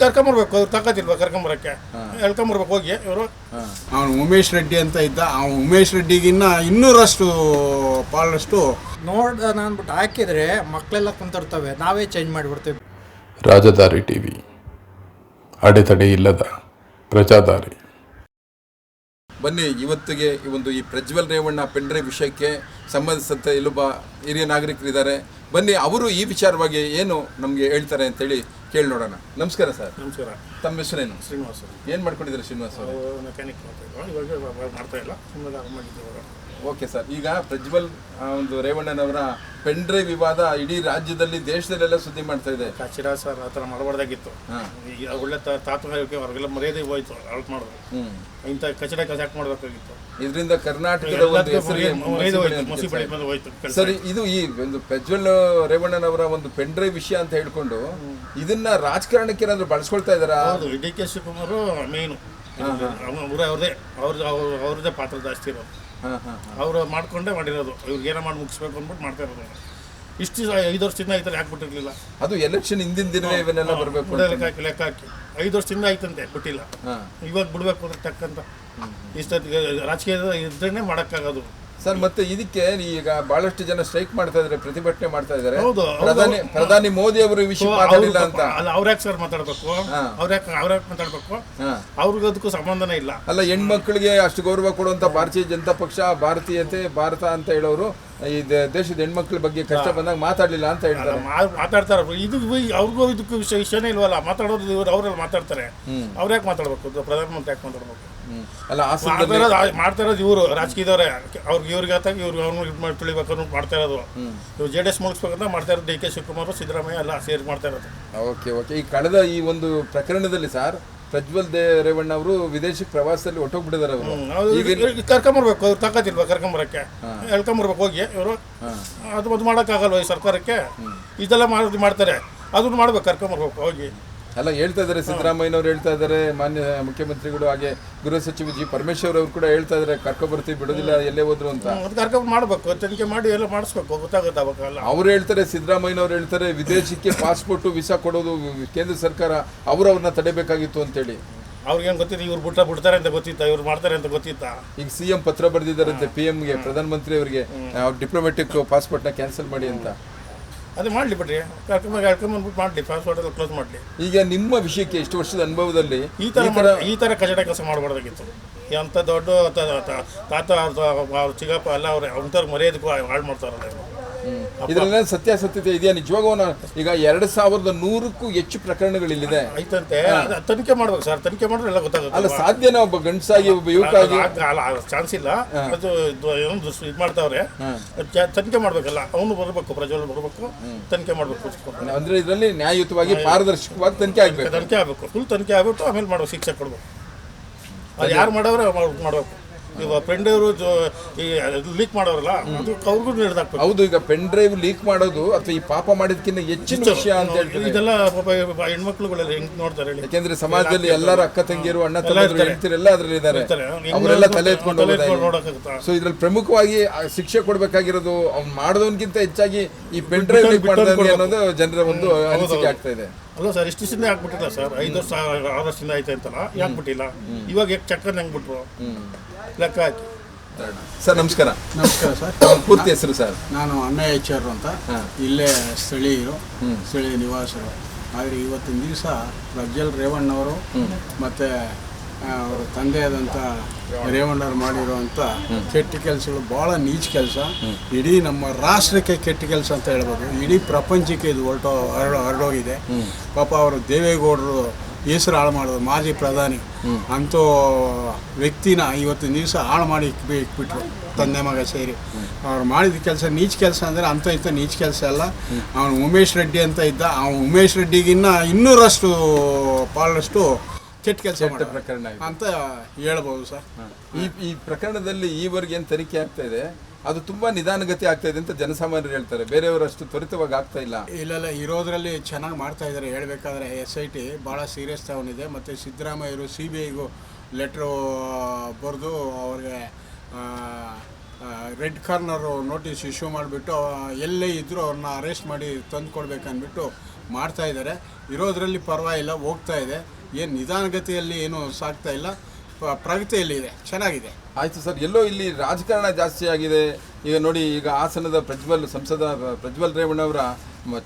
ಕರ್ಕೊಂಬರ್ಬೇಕು, ಅವ್ರು ತಾಕತ್ತಿಲ್ವಾ ಕರ್ಕೊಂಬರಕ್ಕೆ, ಹೇಳ್ಕೊಂಬರ್ಬೇಕು ಹೋಗಿ ಇವರು. ಅವನು ಉಮೇಶ್ ರೆಡ್ಡಿ ಅಂತ ಇದ್ದ, ಅವನು ಉಮೇಶ್ ರೆಡ್ಡಿಗಿನ್ನ 200ರಷ್ಟು ಪಾಲಷ್ಟು ನೋಡೋಣ ಅಂದ್ಬಿಟ್ಟು ಹಾಕಿದರೆ ಮಕ್ಕಳೆಲ್ಲ ಕುಂತಿರ್ತವೆ, ನಾವೇ ಚೇಂಜ್ ಮಾಡಿಬಿಡ್ತೇವೆ. ರಾಜದಾರಿ ಟಿವಿ, ಅಡೆತಡೆ ಇಲ್ಲದ ಪ್ರಜಾದಾರಿ. ಬನ್ನಿ, ಇವತ್ತಿಗೆ ಈ ಪ್ರಜ್ವಲ್ ರೇವಣ್ಣ ಪೆಂಡ್ರೈವ್ ವಿಷಯಕ್ಕೆ ಸಂಬಂಧಿಸಿದಂತೆ ಇಲ್ಲೊಬ್ಬ ಹಿರಿಯ ನಾಗರಿಕರಿದ್ದಾರೆ. ಬನ್ನಿ, ಅವರು ಈ ವಿಚಾರವಾಗಿ ಏನು ನಮಗೆ ಹೇಳ್ತಾರೆ ಅಂತೇಳಿ ಕೇಳಿ ನೋಡೋಣ. ನಮಸ್ಕಾರ ಸರ್. ನಮಸ್ಕಾರ. ತಮ್ಮ ಹೆಸರೇನು? ಶ್ರೀನಿವಾಸ. ಏನು ಮಾಡ್ಕೊಂಡಿದ್ದಾರೆ ಶ್ರೀನಿವಾಸ ಅವರು? ಮೆಕ್ಯಾನಿಕ್ ಇವಾಗ ಮಾಡ್ತಾ ಇಲ್ಲ, ಸುಮ್ಮನೆ ಮಾಡಿದ್ದೀವಿ. ಓಕೆ ಸರ್, ಈಗ ಪ್ರಜ್ವಲ್ ರೇವಣ್ಣನವರ ಪೆಂಡ್ರೈವ್ ವಿವಾದ ಇಡೀ ರಾಜ್ಯದಲ್ಲಿ ದೇಶದಲ್ಲೆಲ್ಲ ಸುದ್ದಿ ಮಾಡ್ತಾ ಇದೆ. ಕಚ್ಚಿಡ ಸರ್, ಆ ಥರ ಮಾಡಬಾರ್ದಾಗಿತ್ತು. ಈಗ ಒಳ್ಳೆ ತಾತುಗಳಿಗೆ ಅವ್ರಿಗೆಲ್ಲ ಮರ್ಯಾದೆ ಹೋಯ್ತು, ಅಲ್ಟ್ ಮಾಡೋದು. ಇಂಥ ಕಚ್ಚಡ ಯಾಕೆ ಮಾಡಬೇಕಾಗಿತ್ತು? ಇದರಿಂದ ಕರ್ನಾಟಕದ ಸರಿ, ಇದು ಈ ಒಂದು ಪ್ರಜ್ವಲ್ ರೇವಣ್ಣನವರ ಒಂದು ಪೆಂಡ್ರೈವ್ ವಿಷಯ ಅಂತ ಹೇಳ್ಕೊಂಡು ಇದನ್ನ ರಾಜಕಾರಣಕ್ಕೆ ಏನಾದ್ರು ಬಳಸ್ಕೊಳ್ತಾ ಇದಾರ? ಹೌದು, ಡಿ ಕೆ ಶಿವಕುಮಾರ್ ಮೇನು ಅವ್ರದ್ದೇ ಪಾತ್ರ ಜಾಸ್ತಿ ಇರೋದು. ಅವರು ಮಾಡ್ಕೊಂಡೇ ಮಾಡಿರೋದು, ಇವ್ರಿಗೆ ಏನೋ ಮಾಡಿ ಮುಗಿಸ್ಬೇಕು ಅಂದ್ಬಿಟ್ಟು ಮಾಡ್ತಾ ಇರೋದು. ಇಷ್ಟು 5 ವರ್ಷದಿಂದ ಈ ಥರ ಹಾಕ್ಬಿಟ್ಟಿರ್ಲಿಲ್ಲ. ಅದು ಎಲೆಕ್ಷನ್ ಹಿಂದಿನ ದಿನವೇ ಇವನ್ನೆಲ್ಲ ಬರಬೇಕು ಲೆಕ್ಕ ಹಾಕಿ 5 ವರ್ಷದಿಂದ ಆಯ್ತಂತೆ, ಬಿಟ್ಟಿಲ್ಲ. ಇವಾಗ ಬಿಡ್ಬೇಕು ಅಂದ್ರೆ ಟಕ್ಕಂತ ಇಷ್ಟೊತ್ತಿಗೆ ರಾಜಕೀಯದ ಇದ್ರೇನೆ ಮಾಡೋಕ್ಕಾಗೋದು ಸರ್. ಮತ್ತೆ ಇದಕ್ಕೆ ಈಗ ಬಹಳಷ್ಟು ಜನ ಸ್ಟ್ರೈಕ್ ಮಾಡ್ತಾ ಇದ್ದಾರೆ, ಪ್ರತಿಭಟನೆ ಮಾಡ್ತಾ ಇದ್ದಾರೆ. ಹೌದು, ಪ್ರಧಾನಿ ಮೋದಿ ಅವರು ವಿಷಯ ಮಾತಾಡಿಲ್ಲ ಅಂತ. ಅಲ್ಲ, ಅವ್ರ್ಯಾಕೆ ಸರ್ ಮಾತಾಡ್ಬೇಕು? ಅವ್ರ್ಯಾಕೆ ಮಾತಾಡ್ಬೇಕು? ಅವ್ರಿಗೆ ಅದಕ್ಕೂ ಸಂಬಂಧನೇ ಇಲ್ಲ. ಅಲ್ಲ, ಹೆಣ್ಮಕ್ಳಿಗೆ ಅಷ್ಟು ಗೌರವ ಕೊಡುವಂತ ಭಾರತೀಯ ಜನತಾ ಪಕ್ಷ, ಭಾರತೀಯತೆ, ಭಾರತ ಅಂತ ಹೇಳೋರು ಈ ದೇಶದ ಹೆಣ್ಮಕ್ಳ ಬಗ್ಗೆ ಕಷ್ಟ ಬಂದಾಗ ಮಾತಾಡ್ಲಿಲ್ಲ ಅಂತ ಹೇಳ್ತಾರೆ. ಮಾತಾಡ್ತಾರೆ. ಇದು ಅವ್ರಿಗೂ ಇದಕ್ಕೂ ವಿಷಯನೇ ಇಲ್ವಲ್ಲ, ಮಾತಾಡೋದು ಇವ್ರು ಅವರೆಲ್ಲ ಮಾತಾಡ್ತಾರೆ. ಅವ್ರ್ಯಾಕೆ ಮಾತಾಡ್ಬೇಕು? ಪ್ರಧಾನಮಂತ್ರಿ ಯಾಕೆ ಮಾತಾಡ್ಬೇಕು? ಅಲ್ಲ, ಮಾಡ್ತಾ ಇರೋದು ಇವರು ರಾಜಕೀಯದವ್ರೆ. ಇವ್ರಿಗೆ ಆತಾಗ ಇವ್ರಿಗೆ ಅವ್ರನ್ನ ಇದು ಮಾಡಿ ತುಳಿಬೇಕು ಮಾಡ್ತಾ ಇರೋದು. ಇವ್ರು JDS ಮುಗಿಸ್ಬೇಕಂತ ಮಾಡ್ತಾ ಇರೋದು. ಡಿ ಕೆ ಶಿವಕುಮಾರ್, ಸಿದ್ದರಾಮಯ್ಯ ಎಲ್ಲ ಸೇರಿ ಮಾಡ್ತಾ ಇರೋದು. ಓಕೆ. ಈ ಕಳೆದ ಈ ಒಂದು ಪ್ರಕರಣದಲ್ಲಿ ಸರ್, ಪ್ರಜ್ವಲ್ ರೇವಣ್ಣ ಅವರು ವಿದೇಶಕ್ಕೆ ಪ್ರವಾಸದಲ್ಲಿ ಹೊಟ್ಟೋಗ್ಬಿಟ್ಟಿದ್ದಾರೆ. ಅವರು ಕರ್ಕೊಂಬರ್ಬೇಕು, ಅವ್ರು ತಾಕತ್ತಿಲ್ವಾ ಕರ್ಕೊಂಬರಕ್ಕೆ, ಹೇಳ್ಕೊಂಬರ್ಬೇಕು ಹೋಗಿ ಇವರು. ಅದು ಮಾಡೋಕ್ಕಾಗಲ್ವ ಈ ಸರ್ಕಾರಕ್ಕೆ? ಇದೆಲ್ಲ ಮಾಡ್ತಾರೆ, ಅದನ್ನು ಮಾಡ್ಬೇಕು, ಕರ್ಕೊಂಬರ್ಬೇಕು ಹೋಗಿ. ಅಲ್ಲ, ಹೇಳ್ತಾ ಇದ್ದಾರೆ ಸಿದ್ದರಾಮಯ್ಯನವ್ರು ಹೇಳ್ತಾ ಇದ್ದಾರೆ, ಮಾನ್ಯ ಮುಖ್ಯಮಂತ್ರಿಗಳು, ಹಾಗೆ ಗೃಹ ಸಚಿವ ಜಿ ಪರಮೇಶ್ವರ್ ಅವರು ಕೂಡ ಹೇಳ್ತಾ ಇದ್ದಾರೆ, ಕರ್ಕೊಬರ್ತೀವಿ, ಬಿಡೋದಿಲ್ಲ ಎಲ್ಲೇ ಹೋದ್ರು ಅಂತ. ಕರ್ಕೊಂಡ್ ಮಾಡ್ಬೇಕು, ತನಿಖೆ ಮಾಡಿ ಎಲ್ಲ ಮಾಡಿಸ್ಬೇಕು, ಗೊತ್ತಾಗುತ್ತೆ. ಅವ್ರು ಹೇಳ್ತಾರೆ, ಸಿದ್ದರಾಮಯ್ಯನವ್ರು ಹೇಳ್ತಾರೆ, ವಿದೇಶಕ್ಕೆ ಪಾಸ್ಪೋರ್ಟ್ ವೀಸಾ ಕೊಡೋದು ಕೇಂದ್ರ ಸರ್ಕಾರ, ಅವ್ರನ್ನ ತಡೆಬೇಕಾಗಿತ್ತು ಅಂತೇಳಿ. ಅವ್ರಿಗೇನು ಗೊತ್ತಿತ್ತು? ಇವ್ರು ಬಿಡ್ತಾರೆ ಅಂತ ಗೊತ್ತಿತ್ತಾ? ಇವ್ರು ಮಾಡ್ತಾರೆ ಅಂತ ಗೊತ್ತಿತ್ತಾ? ಈಗ CM ಪತ್ರ ಬರೆದಿದ್ದಾರಂತೆ PM-ಗೆ, ಪ್ರಧಾನಮಂತ್ರಿ ಅವರಿಗೆ, ಡಿಪ್ಲೊಮ್ಯಾಟಿಕ್ ಪಾಸ್ಪೋರ್ಟ್ನ ಕ್ಯಾನ್ಸಲ್ ಮಾಡಿ ಅಂತ. ಅದು ಮಾಡಲಿ ಬಿಡ್ರಿ, ಕರ್ಕೊಂಬಂದ್ಬಿಟ್ಟು ಮಾಡಲಿ, ಪಾಸ್ಪೋರ್ಟ್ ಎಲ್ಲ ಕ್ಲೋಸ್ ಮಾಡಲಿ. ಈಗ ನಿಮ್ಮ ವಿಷಯಕ್ಕೆ ಎಷ್ಟು ವರ್ಷದ ಅನುಭವದಲ್ಲಿ ಈ ಥರ ಕಚಡ ಕೆಲಸ ಮಾಡಬಾರ್ದಾಗಿತ್ತು. ಎಂಥ ದೊಡ್ಡ ತಾತ ಅವ್ರ ಚಿಗಪ್ಪ ಎಲ್ಲ ಅವ್ರೆ ಅಂಥವ್ರಿಗೆ ಮರ್ಯಾದಕ್ಕೂ ಹಾಳು ಮಾಡ್ತಾರಲ್ಲ. ಇದರಲ್ಲಿ ಸತ್ಯಾಸತ್ಯತೆ ಇದೆಯಾ ನಿಜವಾಗೂ? ಈಗ 2100ಕ್ಕೂ ಹೆಚ್ಚು ಪ್ರಕರಣಗಳಿಲ್ಲಿದೆ ಐತಂತೆ. ತನಿಖೆ ಮಾಡ್ಬೇಕು ಸರ್, ತನಿಖೆ ಮಾಡಿದ್ರೆ ಎಲ್ಲ ಗೊತ್ತಾಗುತ್ತೆ. ಅಲ್ಲ, ಸಾಧ್ಯನಾ ಒಬ್ಬ ಗಂಡಸಾಗಿ ಒಬ್ಬ ಯುವಕಾಗಿ? ಚಾನ್ಸ್ ಇಲ್ಲ. ಅದು ಇದು ಮಾಡ್ತಾವ್ರೆ, ತನಿಖೆ ಮಾಡ್ಬೇಕಲ್ಲ. ಅವನು ಬರಬೇಕು, ಪ್ರಜ್ವಲ್ ಬರಬೇಕು, ತನಿಖೆ ಮಾಡ್ಬೇಕು. ಅಂದ್ರೆ ಇದರಲ್ಲಿ ನ್ಯಾಯಯುತವಾಗಿ ಪಾರದರ್ಶಕವಾಗಿ ತನಿಖೆ ಆಗಬೇಕು, ಫುಲ್ ತನಿಖೆ ಆಗ್ಬಿಟ್ಟು ಆಮೇಲೆ ಮಾಡೋ ಶಿಕ್ಷೆ ಕೊಡ್ಬೇಕು. ಅದು ಯಾರು ಮಾಡೋರು ಮಾಡಬೇಕು. ಇವಾಗ ಪೆನ್ ಡ್ರೈವ್ ಲೀಕ್ ಮಾಡೋರಲ್ಲ, ಅದು ಅವ್ರಿಗೂ ಹಿಡಿದಾಕ್ಬೇಕು. ಹೌದು, ಈಗ ಪೆನ್ ಡ್ರೈವ್ ಲೀಕ್ ಮಾಡೋದು ಅಥವಾ ಈ ಪಾಪ ಮಾಡಿದಕ್ಕಿಂತ ಹೆಚ್ಚಿನ ವಿಷಯ ಅಂತ ಹೇಳ್ತಾರೆ. ಇದೆಲ್ಲ ಹೆಣ್ಮಕ್ಳುಗಳೆಲ್ಲ ಹೆಂಗ್ ನೋಡ್ತಾರೆ ಹೇಳಿ? ಯಾಕೆಂದ್ರೆ ಸಮಾಜದಲ್ಲಿ ಎಲ್ಲರ ಅಕ್ಕ ತಂಗಿಯರು, ಅಣ್ಣ ತಮ್ಮರು, ಹೆಂಡತಿರೆಲ್ಲ ಅದ್ರಲ್ಲಿ ಇದ್ದಾರೆ, ಅವರೆಲ್ಲ ತಲೆ ಎತ್ಕೊಂಡು ಹೋಗೋದಾಗಿ. ಸೊ ಇದ್ರಲ್ಲಿ ಪ್ರಮುಖವಾಗಿ ಶಿಕ್ಷೆ ಕೊಡ್ಬೇಕಾಗಿರೋದು ಅವ್ನು ಮಾಡೋದಕ್ಕಿಂತ ಹೆಚ್ಚಾಗಿ ಈ ಪೆನ್ ಡ್ರೈವ್ ಲೀಕ್ ಮಾಡಿದ್ರೆ ಅನ್ನೋದು ಜನರ ಒಂದು ಅನಿಸಿಕೆ ಆಗ್ತಾ ಇದೆ. ಅಲ್ಲ ಸರ್, ಇಷ್ಟು ದಿನ ಹಾಕ್ಬಿಟ್ಟಿಲ್ಲ ಸರ್, 5 ವರ್ಷ 6 ವರ್ಷದಿಂದ ಆಯ್ತು ಅಂತಲ್ಲ, ಯಾಕ್ಬಿಟ್ಟಿಲ್ಲ? ಇವಾಗ ಚಕ್ಕನ್ ಹೆಂಗ್ ಬಿಟ್ರು ಲೆಕ್ಕ ಹಾಕಿ. ಸರ್ ನಮಸ್ಕಾರ. ನಮಸ್ಕಾರ ಸರ್. ಪೂರ್ತಿ ಹೆಸರು ಸರ್? ನಾನು ಅಣ್ಣಯ್ಯ HR ಅಂತ, ಇಲ್ಲೇ ಸ್ಥಳೀಯ ನಿವಾಸರು. ಆದರೆ ಇವತ್ತಿನ ದಿವಸ ಪ್ರಜ್ವಲ್ ರೇವಣ್ಣವರು ಮತ್ತು ಅವರ ತಂದೆಯಾದಂಥ ರೇವಣ್ಣವ್ರು ಮಾಡಿರುವಂಥ ಕೆಟ್ಟ ಕೆಲಸಗಳು ಭಾಳ ನೀಚ ಕೆಲಸ. ಇಡೀ ನಮ್ಮ ರಾಷ್ಟ್ರಕ್ಕೆ ಕೆಟ್ಟ ಕೆಲಸ ಅಂತ ಹೇಳ್ಬೋದು, ಇಡೀ ಪ್ರಪಂಚಕ್ಕೆ ಇದು ಹರಡೋಗಿದೆ. ಪಾಪ ಅವರು ದೇವೇಗೌಡರು ಹೆಸರು ಹಾಳು ಮಾಡೋದು, ಮಾಜಿ ಪ್ರಧಾನಿ ಅಂಥ ವ್ಯಕ್ತಿನ ಇವತ್ತಿನ ದಿವಸ ಹಾಳು ಮಾಡಿ ಇಕ್ಬಿಟ್ರು, ತಂದೆ ಮಗ ಸೇರಿ. ಅವ್ರು ಮಾಡಿದ ಕೆಲಸ ನೀಚ ಕೆಲಸ ಅಂದರೆ ಅಂಥ ಇಂಥ ನೀಚ ಕೆಲಸ ಅಲ್ಲ. ಅವನು ಉಮೇಶ್ ರೆಡ್ಡಿ ಅಂತ ಇದ್ದ, ಅವನು ಉಮೇಶ್ ರೆಡ್ಡಿಗಿನ್ನ 200ರಷ್ಟು ಪಾಲಷ್ಟು ಕೆಟ್ಟ ಕೆಲಸ ಪ್ರಕರಣ ಅಂತ ಹೇಳ್ಬೋದು ಸರ್. ಈ ಪ್ರಕರಣದಲ್ಲಿ ಈವರೆಗೆ ಏನು ತನಿಖೆ ಆಗ್ತಾ ಇದೆ ಅದು ತುಂಬಾ ನಿಧಾನಗತಿ ಆಗ್ತಾ ಇದೆ ಅಂತ ಜನಸಾಮಾನ್ಯರು ಹೇಳ್ತಾರೆ, ಬೇರೆಯವರು ಅಷ್ಟು ತ್ವರಿತವಾಗಿ ಆಗ್ತಾ ಇಲ್ಲ. ಇಲ್ಲ, ಇರೋದ್ರಲ್ಲಿ ಚೆನ್ನಾಗಿ ಮಾಡ್ತಾ ಇದ್ದಾರೆ. ಹೇಳ್ಬೇಕಾದ್ರೆ SIT ಭಾಳ ಸೀರಿಯಸ್ ತಗೊಂಡಿದೆ. ಮತ್ತು ಸಿದ್ದರಾಮಯ್ಯರು CBIಗೂ ಲೆಟ್ರು ಬರೆದು ಅವ್ರಿಗೆ ರೆಡ್ ಕಾರ್ನರು ನೋಟಿಸ್ ಇಶ್ಯೂ ಮಾಡಿಬಿಟ್ಟು ಎಲ್ಲೇ ಇದ್ದರೂ ಅವ್ರನ್ನ ಅರೆಸ್ಟ್ ಮಾಡಿ ತಂದು ಕೊಡ್ಬೇಕಂದ್ಬಿಟ್ಟು ಮಾಡ್ತಾ ಇದ್ದಾರೆ. ಇರೋದರಲ್ಲಿ ಪರವಾಗಿಲ್ಲ, ಹೋಗ್ತಾ ಇದೆ. ಏನು ನಿಧಾನಗತಿಯಲ್ಲಿ ಏನು ಸಾಗ್ತಾ ಇಲ್ಲ, ಪ್ರಗತಿಯಲ್ಲಿ ಇದೆ, ಚೆನ್ನಾಗಿದೆ. ಆಯಿತು ಸರ್, ಎಲ್ಲೋ ಇಲ್ಲಿ ರಾಜಕಾರಣ ಜಾಸ್ತಿ ಆಗಿದೆ. ಈಗ ನೋಡಿ, ಈಗ ಹಾಸನದ ಸಂಸದ ಪ್ರಜ್ವಲ್ ರೇವಣ್ಣವರ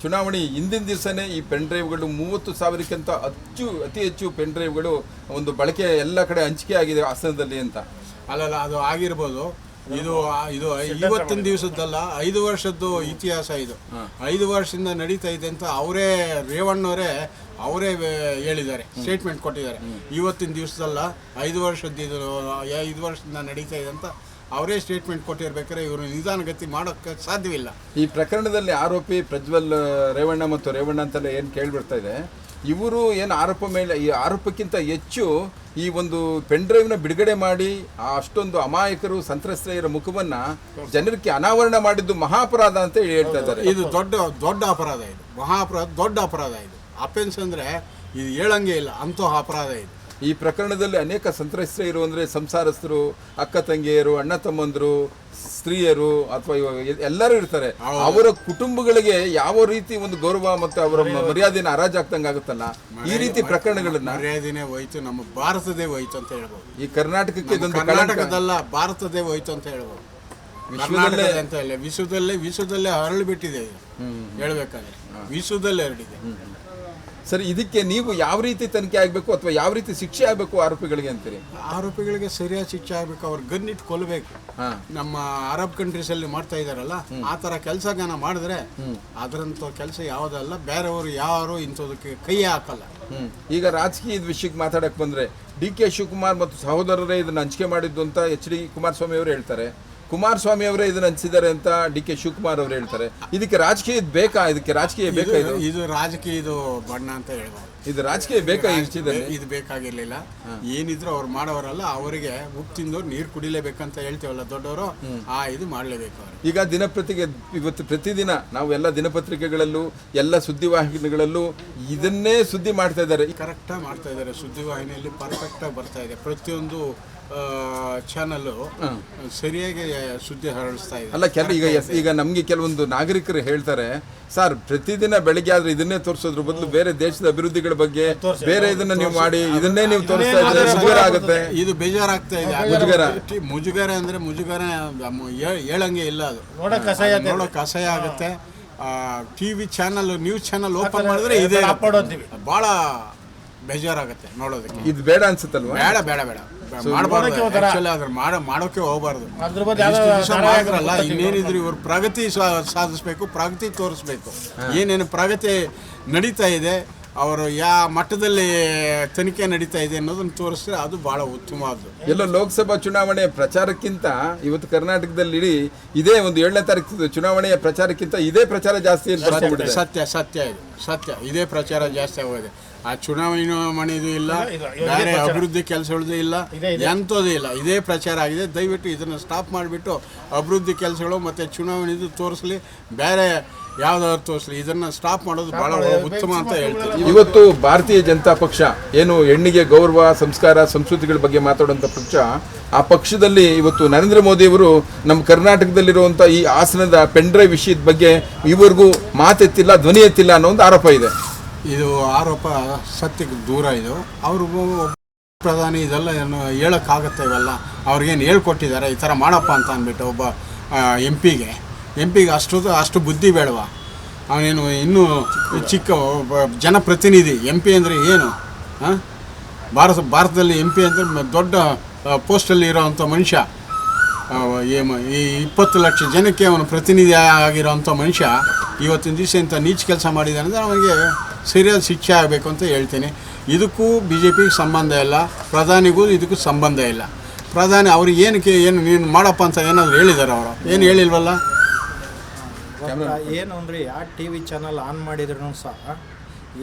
ಚುನಾವಣೆ ಹಿಂದಿನ ದಿವಸನೇ ಈ ಪೆನ್ ಡ್ರೈವ್ಗಳು 30,000ಕ್ಕಿಂತ ಅತಿ ಹೆಚ್ಚು ಪೆನ್ ಡ್ರೈವ್ಗಳು ಒಂದು ಬಳಕೆ ಎಲ್ಲ ಕಡೆ ಹಂಚಿಕೆ ಆಗಿದೆ ಹಾಸನದಲ್ಲಿ ಅಂತ. ಅಲ್ಲಲ್ಲ, ಅದು ಆಗಿರ್ಬೋದು. ಇದು ಇವತ್ತಿನ ದಿವಸದ್ದಲ್ಲ, 5 ವರ್ಷದ್ದು ಇತಿಹಾಸ ಇದು. 5 ವರ್ಷದಿಂದ ನಡೀತಾ ಇದೆ ಅಂತ ರೇವಣ್ಣವರೇ ಅವರೇ ಹೇಳಿದ್ದಾರೆ, ಸ್ಟೇಟ್ಮೆಂಟ್ ಕೊಟ್ಟಿದ್ದಾರೆ. ಇವತ್ತಿನ ದಿವಸದಲ್ಲ, 5 ವರ್ಷದ್ದು ಇದು 5 ವರ್ಷದಿಂದ ನಡೀತಾ ಇದೆ ಅಂತ ಅವರೇ ಸ್ಟೇಟ್ಮೆಂಟ್ ಕೊಟ್ಟಿರ್ಬೇಕಾದ್ರೆ ಇವರು ನಿಧಾನಗತಿ ಮಾಡೋಕ್ಕೆ ಸಾಧ್ಯವಿಲ್ಲ. ಈ ಪ್ರಕರಣದಲ್ಲಿ ಆರೋಪಿ ಪ್ರಜ್ವಲ್ ರೇವಣ್ಣ ಮತ್ತು ರೇವಣ್ಣ ಅಂತಲೇ ಏನು ಕೇಳಿಬಿಡ್ತಾ ಇದೆ, ಇವರು ಏನು ಈ ಆರೋಪಕ್ಕಿಂತ ಹೆಚ್ಚು ಈ ಒಂದು ಪೆನ್ ಡ್ರೈವ್ನ ಬಿಡುಗಡೆ ಮಾಡಿ ಅಷ್ಟೊಂದು ಅಮಾಯಕರು ಸಂತ್ರಸ್ತೆಯರ ಮುಖವನ್ನು ಜನರಿಗೆ ಅನಾವರಣ ಮಾಡಿದ್ದು ಮಹಾಪರಾಧ ಅಂತ ಹೇಳ್ತಾ ಇದ್ದಾರೆ. ಇದು ದೊಡ್ಡ ಅಪರಾಧ, ಇದು ಮಹಾಪರಾಧ, ದೊಡ್ಡ ಅಪರಾಧ. ಇದು ಅಫೆನ್ಸ್ ಅಂದರೆ ಇದು ಹೇಳಂಗೆ ಇಲ್ಲ, ಅಂಥ ಅಪರಾಧ ಇದು. ಈ ಪ್ರಕರಣದಲ್ಲಿ ಅನೇಕ ಸಂತ್ರಸ್ತೆಯರು ಅಂದರೆ ಸಂಸಾರಸ್ಥರು, ಅಕ್ಕ ತಂಗಿಯರು, ಅಣ್ಣ ತಮ್ಮಂದರು, ಸ್ತ್ರೀಯರು ಅಥವಾ ಎಲ್ಲರೂ ಇರ್ತಾರೆ. ಅವರ ಕುಟುಂಬಗಳಿಗೆ ಯಾವ ರೀತಿ ಒಂದು ಗೌರವ ಮತ್ತು ಅವರ ಮರ್ಯಾದೆನ ಹರಾಜಾಗ್ತಂಗೆ ಆಗುತ್ತಲ್ಲ, ಈ ರೀತಿ ಪ್ರಕರಣಗಳನ್ನ ಮರ್ಯಾದೆನೇ ಹೋಯ್ತು, ನಮ್ಮ ಭಾರತದೇ ಹೋಯ್ತು ಅಂತ ಹೇಳ್ಬೋದು. ಈ ಕರ್ನಾಟಕಕ್ಕೆ ಕರ್ನಾಟಕದಲ್ಲ, ಭಾರತದೇ ಹೋಯ್ತು ಅಂತ ಹೇಳ್ಬೋದು. ವಿಶ್ವದಲ್ಲೇ ಅಂತ ಇಲ್ಲ, ವಿಶ್ವದಲ್ಲೇ ಹರಳಿಬಿಟ್ಟಿದೆ ಇದು. ಹೇಳ್ಬೇಕಾದ್ರೆ ವಿಶ್ವದಲ್ಲೇ ಹರಡಿದೆ. ಸರಿ, ಇದಕ್ಕೆ ನೀವು ಯಾವ ರೀತಿ ತನಿಖೆ ಆಗಬೇಕು ಅಥವಾ ಯಾವ ರೀತಿ ಶಿಕ್ಷೆ ಆಗಬೇಕು ಆರೋಪಿಗಳಿಗೆ ಅಂತೀರಿ? ಆರೋಪಿಗಳಿಗೆ ಸರಿಯಾದ ಶಿಕ್ಷೆ ಆಗಬೇಕು. ಅವ್ರು ಗನ್ನಿಟ್ಟು ಕೊಲ್ಲಬೇಕು. ನಮ್ಮ ಅರಬ್ ಕಂಟ್ರೀಸ್ ಅಲ್ಲಿ ಮಾಡ್ತಾ ಇದಾರಲ್ಲ, ಆ ಥರ ಕೆಲಸಗಾನ ಮಾಡಿದ್ರೆ ಅದರಂಥ ಕೆಲಸ ಯಾವುದಲ್ಲ. ಬೇರೆಯವರು ಯಾರು ಇಂಥದಕ್ಕೆ ಕೈ ಹಾಕಲ್ಲ. ಈಗ ರಾಜಕೀಯದ ವಿಷಯಕ್ಕೆ ಮಾತಾಡಕ್ಕೆ ಬಂದರೆ, DK ಶಿವಕುಮಾರ್ ಮತ್ತು ಸಹೋದರರೇ ಇದನ್ನು ಹಂಚಿಕೆ ಮಾಡಿದ್ದು ಅಂತ HD ಕುಮಾರಸ್ವಾಮಿ ಅವರು ಹೇಳ್ತಾರೆ. ಕುಮಾರಸ್ವಾಮಿ ಅವರೇ ಇದನ್ನು ಹಂಚಿದ್ದಾರೆ ಅಂತ DK ಶಿವಕುಮಾರ್ ಅವರು ಹೇಳ್ತಾರೆ. ಇದಕ್ಕೆ ರಾಜಕೀಯ ಬೇಕಾ? ಇದಕ್ಕೆ ರಾಜಕೀಯ ಬೇಕಾ? ಇದು ರಾಜಕೀಯದು ಬಣ್ಣ ಅಂತ ಹೇಳ್ಬೋದು. ಇದು ರಾಜಕೀಯ ಬೇಕಾ? ಇದು ಬೇಕಾಗಿರ್ಲಿಲ್ಲ. ಏನಿದ್ರು ಅವ್ರು ಮಾಡೋರಲ್ಲ, ಅವರಿಗೆ ಉಪ್ಪು ತಿಂದವ್ರು ನೀರು ಕುಡಿಲೇಬೇಕಂತ ಹೇಳ್ತೇವಲ್ಲ ದೊಡ್ಡವರು, ಇದು ಮಾಡಲೇಬೇಕು ಅವರು. ಈಗ ಇವತ್ತು ಪ್ರತಿದಿನ ನಾವು ಎಲ್ಲ ದಿನಪತ್ರಿಕೆಗಳಲ್ಲೂ ಎಲ್ಲ ಸುದ್ದಿವಾಹಿನಿಗಳಲ್ಲೂ ಇದನ್ನೇ ಸುದ್ದಿ ಮಾಡ್ತಾ ಇದ್ದಾರೆ. ಕರೆಕ್ಟಾಗಿ ಮಾಡ್ತಾ ಇದ್ದಾರೆ. ಸುದ್ದಿವಾಹಿನಿಯಲ್ಲಿ ಪರ್ಫೆಕ್ಟಾಗಿ ಬರ್ತಾ ಇದೆ. ಪ್ರತಿಯೊಂದು ಚಾನಲ್ ಸರಿಯಾಗಿ ಸುದ್ದಿ ಹರಡಿಸ್ತಾ ಇದೆ. ಅಲ್ಲ, ಈಗ ನಮಗೆ ಕೆಲವೊಂದು ನಾಗರಿಕರು ಹೇಳ್ತಾರೆ, ಸರ್ ಪ್ರತಿದಿನ ಬೆಳಿಗ್ಗೆ ಆದ್ರೆ ಇದನ್ನೇ ತೋರಿಸೋದ್ರ ಬದಲು ಬೇರೆ ದೇಶದ ಅಭಿವೃದ್ಧಿಗಳ ಬಗ್ಗೆ ಬೇರೆ ಇದನ್ನ ನೀವು ಮಾಡಿ ಇದನ್ನೇ ನೀವು ತೋರಿಸ್ತಾ ಇದ್ರೆ ಮುಜುಗರ ಆಗುತ್ತೆ. ಇದು ಬೇಜಾರಾಗ್ತಾ ಇದೆ. ಮುಜುಗರ ಅಂದ್ರೆ ಮುಜುಗರ ಹೇಳಂಗೆ ಇಲ್ಲ. ಅದು ನೋಡೋಕೆ ಅಸಹ್ಯ ಆಗುತ್ತೆ. TV channel, news channel open ಮಾಡಿದ್ರೆ ಇದೆ ಬಹಳ ಬೇಜಾರಾಗುತ್ತೆ ನೋಡೋದಕ್ಕೆ. ಇದು ಬೇಡ ಅನ್ಸುತ್ತಲ್ವಾ? ಬೇಡ ಬೇಡ ಬೇಡ ಮಾಡೋಕೆ ಹೋಗಬಾರ್ದು. ಮಾಡಿದ್ರಲ್ಲ, ಇನ್ನೇನಿದ್ರು ಇವ್ರು ಪ್ರಗತಿ ಸಾಧಿಸ್ಬೇಕು, ಪ್ರಗತಿ ತೋರಿಸ್ಬೇಕು. ಏನೇನು ಪ್ರಗತಿ ನಡೀತಾ ಇದೆ, ಅವರು ಯಾವ ಮಟ್ಟದಲ್ಲಿ ತನಿಖೆ ನಡೀತಾ ಇದೆ ಅನ್ನೋದನ್ನು ತೋರಿಸಿದ್ರೆ ಅದು ಬಹಳ ಉತ್ತಮವಾದ್ದು. ಎಲ್ಲ ಲೋಕಸಭಾ ಚುನಾವಣೆ ಪ್ರಚಾರಕ್ಕಿಂತ ಇವತ್ತು ಕರ್ನಾಟಕದಲ್ಲಿ ಇದೇ ಒಂದು 7ನೇ ತಾರೀಕು ಚುನಾವಣೆಯ ಪ್ರಚಾರಕ್ಕಿಂತ ಇದೇ ಪ್ರಚಾರ ಜಾಸ್ತಿ ಅಂತ. ಸತ್ಯ ಇದೇ ಪ್ರಚಾರ ಜಾಸ್ತಿ ಆಗೋಗಿದೆ. ಆ ಚುನಾವಣೆದು ಇಲ್ಲ, ಬೇರೆ ಅಭಿವೃದ್ಧಿ ಕೆಲಸಗಳದ್ದು ಇಲ್ಲ, ಎಂಥದ್ದು ಇಲ್ಲ. ಇದೇ ಪ್ರಚಾರ ಆಗಿದೆ. ದಯವಿಟ್ಟು ಇದನ್ನು ಸ್ಟಾಪ್ ಮಾಡಿಬಿಟ್ಟು ಅಭಿವೃದ್ಧಿ ಕೆಲಸಗಳು ಮತ್ತು ಚುನಾವಣೆದು ತೋರಿಸಲಿ, ಬೇರೆ ಯಾವ್ದಾದ್ರು ತೋರಿಸಲಿ. ಇದನ್ನು ಸ್ಟಾಪ್ ಮಾಡೋದು ಬಹಳ ಉತ್ತಮ ಅಂತ ಹೇಳ್ತೀನಿ. ಇವತ್ತು ಭಾರತೀಯ ಜನತಾ ಪಕ್ಷ ಏನು ಹೆಣ್ಣಿಗೆ ಗೌರವ, ಸಂಸ್ಕಾರ, ಸಂಸ್ಕೃತಿಗಳ ಬಗ್ಗೆ ಮಾತಾಡುವಂಥ ಪಕ್ಷ, ಆ ಪಕ್ಷದಲ್ಲಿ ಇವತ್ತು ನರೇಂದ್ರ ಮೋದಿ ಅವರು ನಮ್ಮ ಕರ್ನಾಟಕದಲ್ಲಿರುವಂಥ ಈ ಹಾಸನದ ಪೆನ್ ಡ್ರೈವ್ ವಿಷಯದ ಬಗ್ಗೆ ಇವರೆಗೂ ಮಾತೆತ್ತಿಲ್ಲ, ಧ್ವನಿ ಎತ್ತಿಲ್ಲ ಅನ್ನೋ ಒಂದು ಆರೋಪ ಇದೆ. ಇದು ಆರೋಪ ಸತ್ಯಕ್ಕೆ ದೂರ. ಇದು ಅವ್ರಿಗೂ ಪ್ರಧಾನಿ ಇದೆಲ್ಲ ಏನು ಹೇಳೋಕ್ಕಾಗತ್ತೆ? ಇವೆಲ್ಲ ಅವ್ರಿಗೇನು ಹೇಳ್ಕೊಟ್ಟಿದ್ದಾರೆ ಈ ಥರ ಮಾಡಪ್ಪ ಅಂತ ಅಂದ್ಬಿಟ್ಟು ಒಬ್ಬ ಎಂ ಪಿಗೆ ಅಷ್ಟು ಬುದ್ಧಿ ಬೇಡವಾ? ಅವನೇನು ಇನ್ನೂ ಚಿಕ್ಕ ಜನಪ್ರತಿನಿಧಿ. MP ಅಂದರೆ ಏನು? ಭಾರತದಲ್ಲಿ MP ಅಂದರೆ ದೊಡ್ಡ ಪೋಸ್ಟಲ್ಲಿ ಇರೋವಂಥ ಮನುಷ್ಯ. ಈ 20 ಲಕ್ಷ ಜನಕ್ಕೆ ಅವನು ಪ್ರತಿನಿಧಿ ಆಗಿರೋವಂಥ ಮನುಷ್ಯ ಇವತ್ತಿನ ದಿವಸ ಇಂಥ ನೀಚ ಕೆಲಸ ಮಾಡಿದ್ದಾನೆ ಅಂದರೆ ಅವನಿಗೆ ಸರಿಯಾದ ಶಿಕ್ಷೆ ಆಗಬೇಕು ಅಂತ ಹೇಳ್ತೀನಿ. ಇದಕ್ಕೂ BJPಗೆ ಸಂಬಂಧ ಇಲ್ಲ, ಪ್ರಧಾನಿಗೂ ಇದಕ್ಕೂ ಸಂಬಂಧ ಇಲ್ಲ. ಪ್ರಧಾನಿ ಅವ್ರಿಗೆ ಏನು ನೀನು ಮಾಡಪ್ಪ ಅಂತ ಏನಾದರೂ ಹೇಳಿದ್ದಾರೆ? ಅವರು ಏನು ಹೇಳಿಲ್ವಲ್ಲ. ಏನು ಅಂದರೆ ಯಾವ TV ಚಾನಲ್ ಆನ್ ಮಾಡಿದ್ರೂ ಸಹ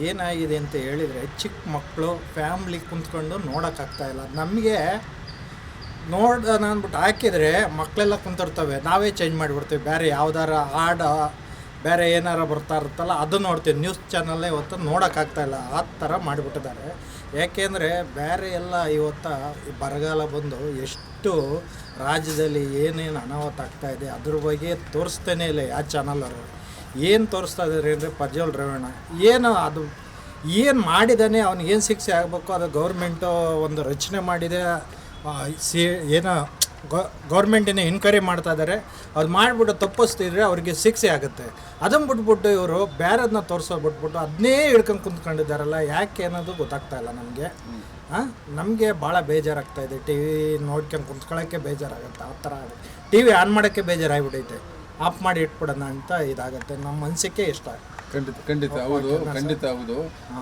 ಏನಾಗಿದೆ ಅಂತ ಹೇಳಿದರೆ, ಚಿಕ್ಕ ಮಕ್ಕಳು ಫ್ಯಾಮ್ಲಿ ಕುಂತ್ಕೊಂಡು ನೋಡೋಕ್ಕಾಗ್ತಾಯಿಲ್ಲ. ನಮಗೆ ನೋಡೋಣ ಅಂದ್ಬಿಟ್ಟು ಹಾಕಿದರೆ ಮಕ್ಕಳೆಲ್ಲ ಕುಂತಿರ್ತವೆ, ನಾವೇ ಚೇಂಜ್ ಮಾಡಿಬಿಡ್ತೀವಿ. ಬೇರೆ ಯಾವ್ದಾರ ಹಾಡು ಬೇರೆ ಏನಾರ ಬರ್ತಾ ಇರುತ್ತಲ್ಲ ಅದು ನೋಡ್ತೀವಿ. ನ್ಯೂಸ್ ಚಾನಲ್ಲೇ ಇವತ್ತು ನೋಡೋಕ್ಕಾಗ್ತಾಯಿಲ್ಲ, ಆ ಥರ ಮಾಡಿಬಿಟ್ಟಿದ್ದಾರೆ. ಯಾಕೆಂದರೆ ಬೇರೆ ಎಲ್ಲ ಇವತ್ತು ಬರಗಾಲ ಬಂದು ಎಷ್ಟು ರಾಜ್ಯದಲ್ಲಿ ಏನೇನು ಅನಾಹುತ ಆಗ್ತಾಯಿದೆ ಅದ್ರ ಬಗ್ಗೆ ತೋರಿಸ್ತಾನೆ ಇಲ್ಲ ಯಾವ ಚಾನಲವರು. ಏನು ತೋರಿಸ್ತಾ ಇದ್ದಾರೆ ಅಂದರೆ ಪ್ರಜ್ವಲ್ ರೇವಣ್ಣ ಏನು ಅದು ಏನು ಮಾಡಿದ್ದಾನೆ, ಅವ್ನಿಗೆ ಏನು ಶಿಕ್ಷೆ ಆಗಬೇಕು ಅದು ಗೌರ್ಮೆಂಟು ಒಂದು ರಚನೆ ಮಾಡಿದೆ. ಏನೋ ಗೌರ್ಮೆಂಟಿನ ಎನ್ಕ್ವೈರಿ ಮಾಡ್ತಾ ಇದ್ದಾರೆ. ಅದು ಮಾಡಿಬಿಟ್ಟು ತಪ್ಪಿಸ್ತಿದ್ರೆ ಅವ್ರಿಗೆ ಶಿಕ್ಷೆ ಆಗುತ್ತೆ. ಅದನ್ನು ಬಿಟ್ಬಿಟ್ಟು ಇವರು ಬೇರೆದನ್ನ ಬಿಟ್ಬಿಟ್ಟು ಅದನ್ನೇ ಹಿಡ್ಕೊಂಡು ಕುಂತ್ಕೊಂಡಿದ್ದಾರಲ್ಲ, ಯಾಕೆ ಅನ್ನೋದು ಗೊತ್ತಾಗ್ತಾ ಇಲ್ಲ ನಮಗೆ. ನಮಗೆ ಭಾಳ ಬೇಜಾರಾಗ್ತಾಯಿದೆ. ಟಿ ವಿ ನೋಡ್ಕೊಂಡು ಕುಂತ್ಕೊಳ್ಳೋಕ್ಕೆ ಬೇಜಾರಾಗುತ್ತೆ. ಆ ಥರ ಟಿ ವಿ ಆನ್ ಮಾಡೋಕ್ಕೆ ಬೇಜಾರಾಗ್ಬಿಟ್ಟೈತೆ. ಆಫ್ ಮಾಡಿ ಇಟ್ಬಿಡೋಣ ಅಂತ ಇದಾಗುತ್ತೆ. ನಮ್ಮ ಮನಸ್ಸಿಗೆ ಇಷ್ಟ. ಖಂಡಿತ ಹೌದು.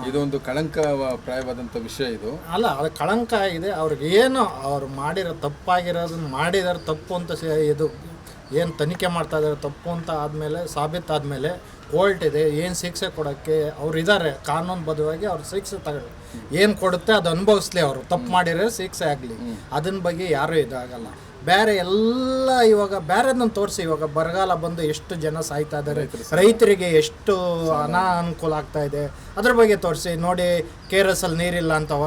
ಇದೊಂದು ಕಳಂಕ ಪ್ರಾಯವಾದಂಥ ವಿಷಯ ಇದು. ಅಲ್ಲ, ಅದು ಕಳಂಕ ಇದೆ. ಅವ್ರಿಗೆ ಏನು ಅವ್ರು ಮಾಡಿರೋ ತಪ್ಪಾಗಿರೋದನ್ನ ಮಾಡಿದಾರೆ ತಪ್ಪು ಅಂತ ಇದು ಏನು ತನಿಖೆ ಮಾಡ್ತಾ ಇದ್ದಾರೆ ತಪ್ಪು ಅಂತ ಆದಮೇಲೆ ಸಾಬೀತಾದಮೇಲೆ ಕೋರ್ಟ್ ಇದೆ, ಏನು ಶಿಕ್ಷೆ ಕೊಡೋಕ್ಕೆ ಅವ್ರು ಇದ್ದಾರೆ. ಕಾನೂನುಬದ್ಧವಾಗಿ ಅವ್ರು ಶಿಕ್ಷೆ ತಗೊಳ್ಳಿ, ಏನು ಕೊಡುತ್ತೆ ಅದು ಅನುಭವಿಸ್ಲಿ. ಅವರು ತಪ್ಪು ಮಾಡಿರೋ ಶಿಕ್ಷೆ ಆಗಲಿ, ಅದನ್ನ ಬಗ್ಗೆ ಯಾರೂ ಇದಾಗಲ್ಲ. ಬೇರೆ ಎಲ್ಲ ಇವಾಗ ಬೇರೆದನ್ನ ತೋರಿಸಿ. ಇವಾಗ ಬರಗಾಲ ಬಂದು ಎಷ್ಟು ಜನ ಸಾಯ್ತಾ ಇದ್ದಾರೆ, ರೈತರಿಗೆ ಎಷ್ಟು ಅನಾನುಕೂಲ ಆಗ್ತಾ ಇದೆ, ಅದ್ರ ಬಗ್ಗೆ ತೋರಿಸಿ. ನೋಡಿ, KRS ಅಲ್ಲಿ ನೀರಿಲ್ಲ ಅಂತವ,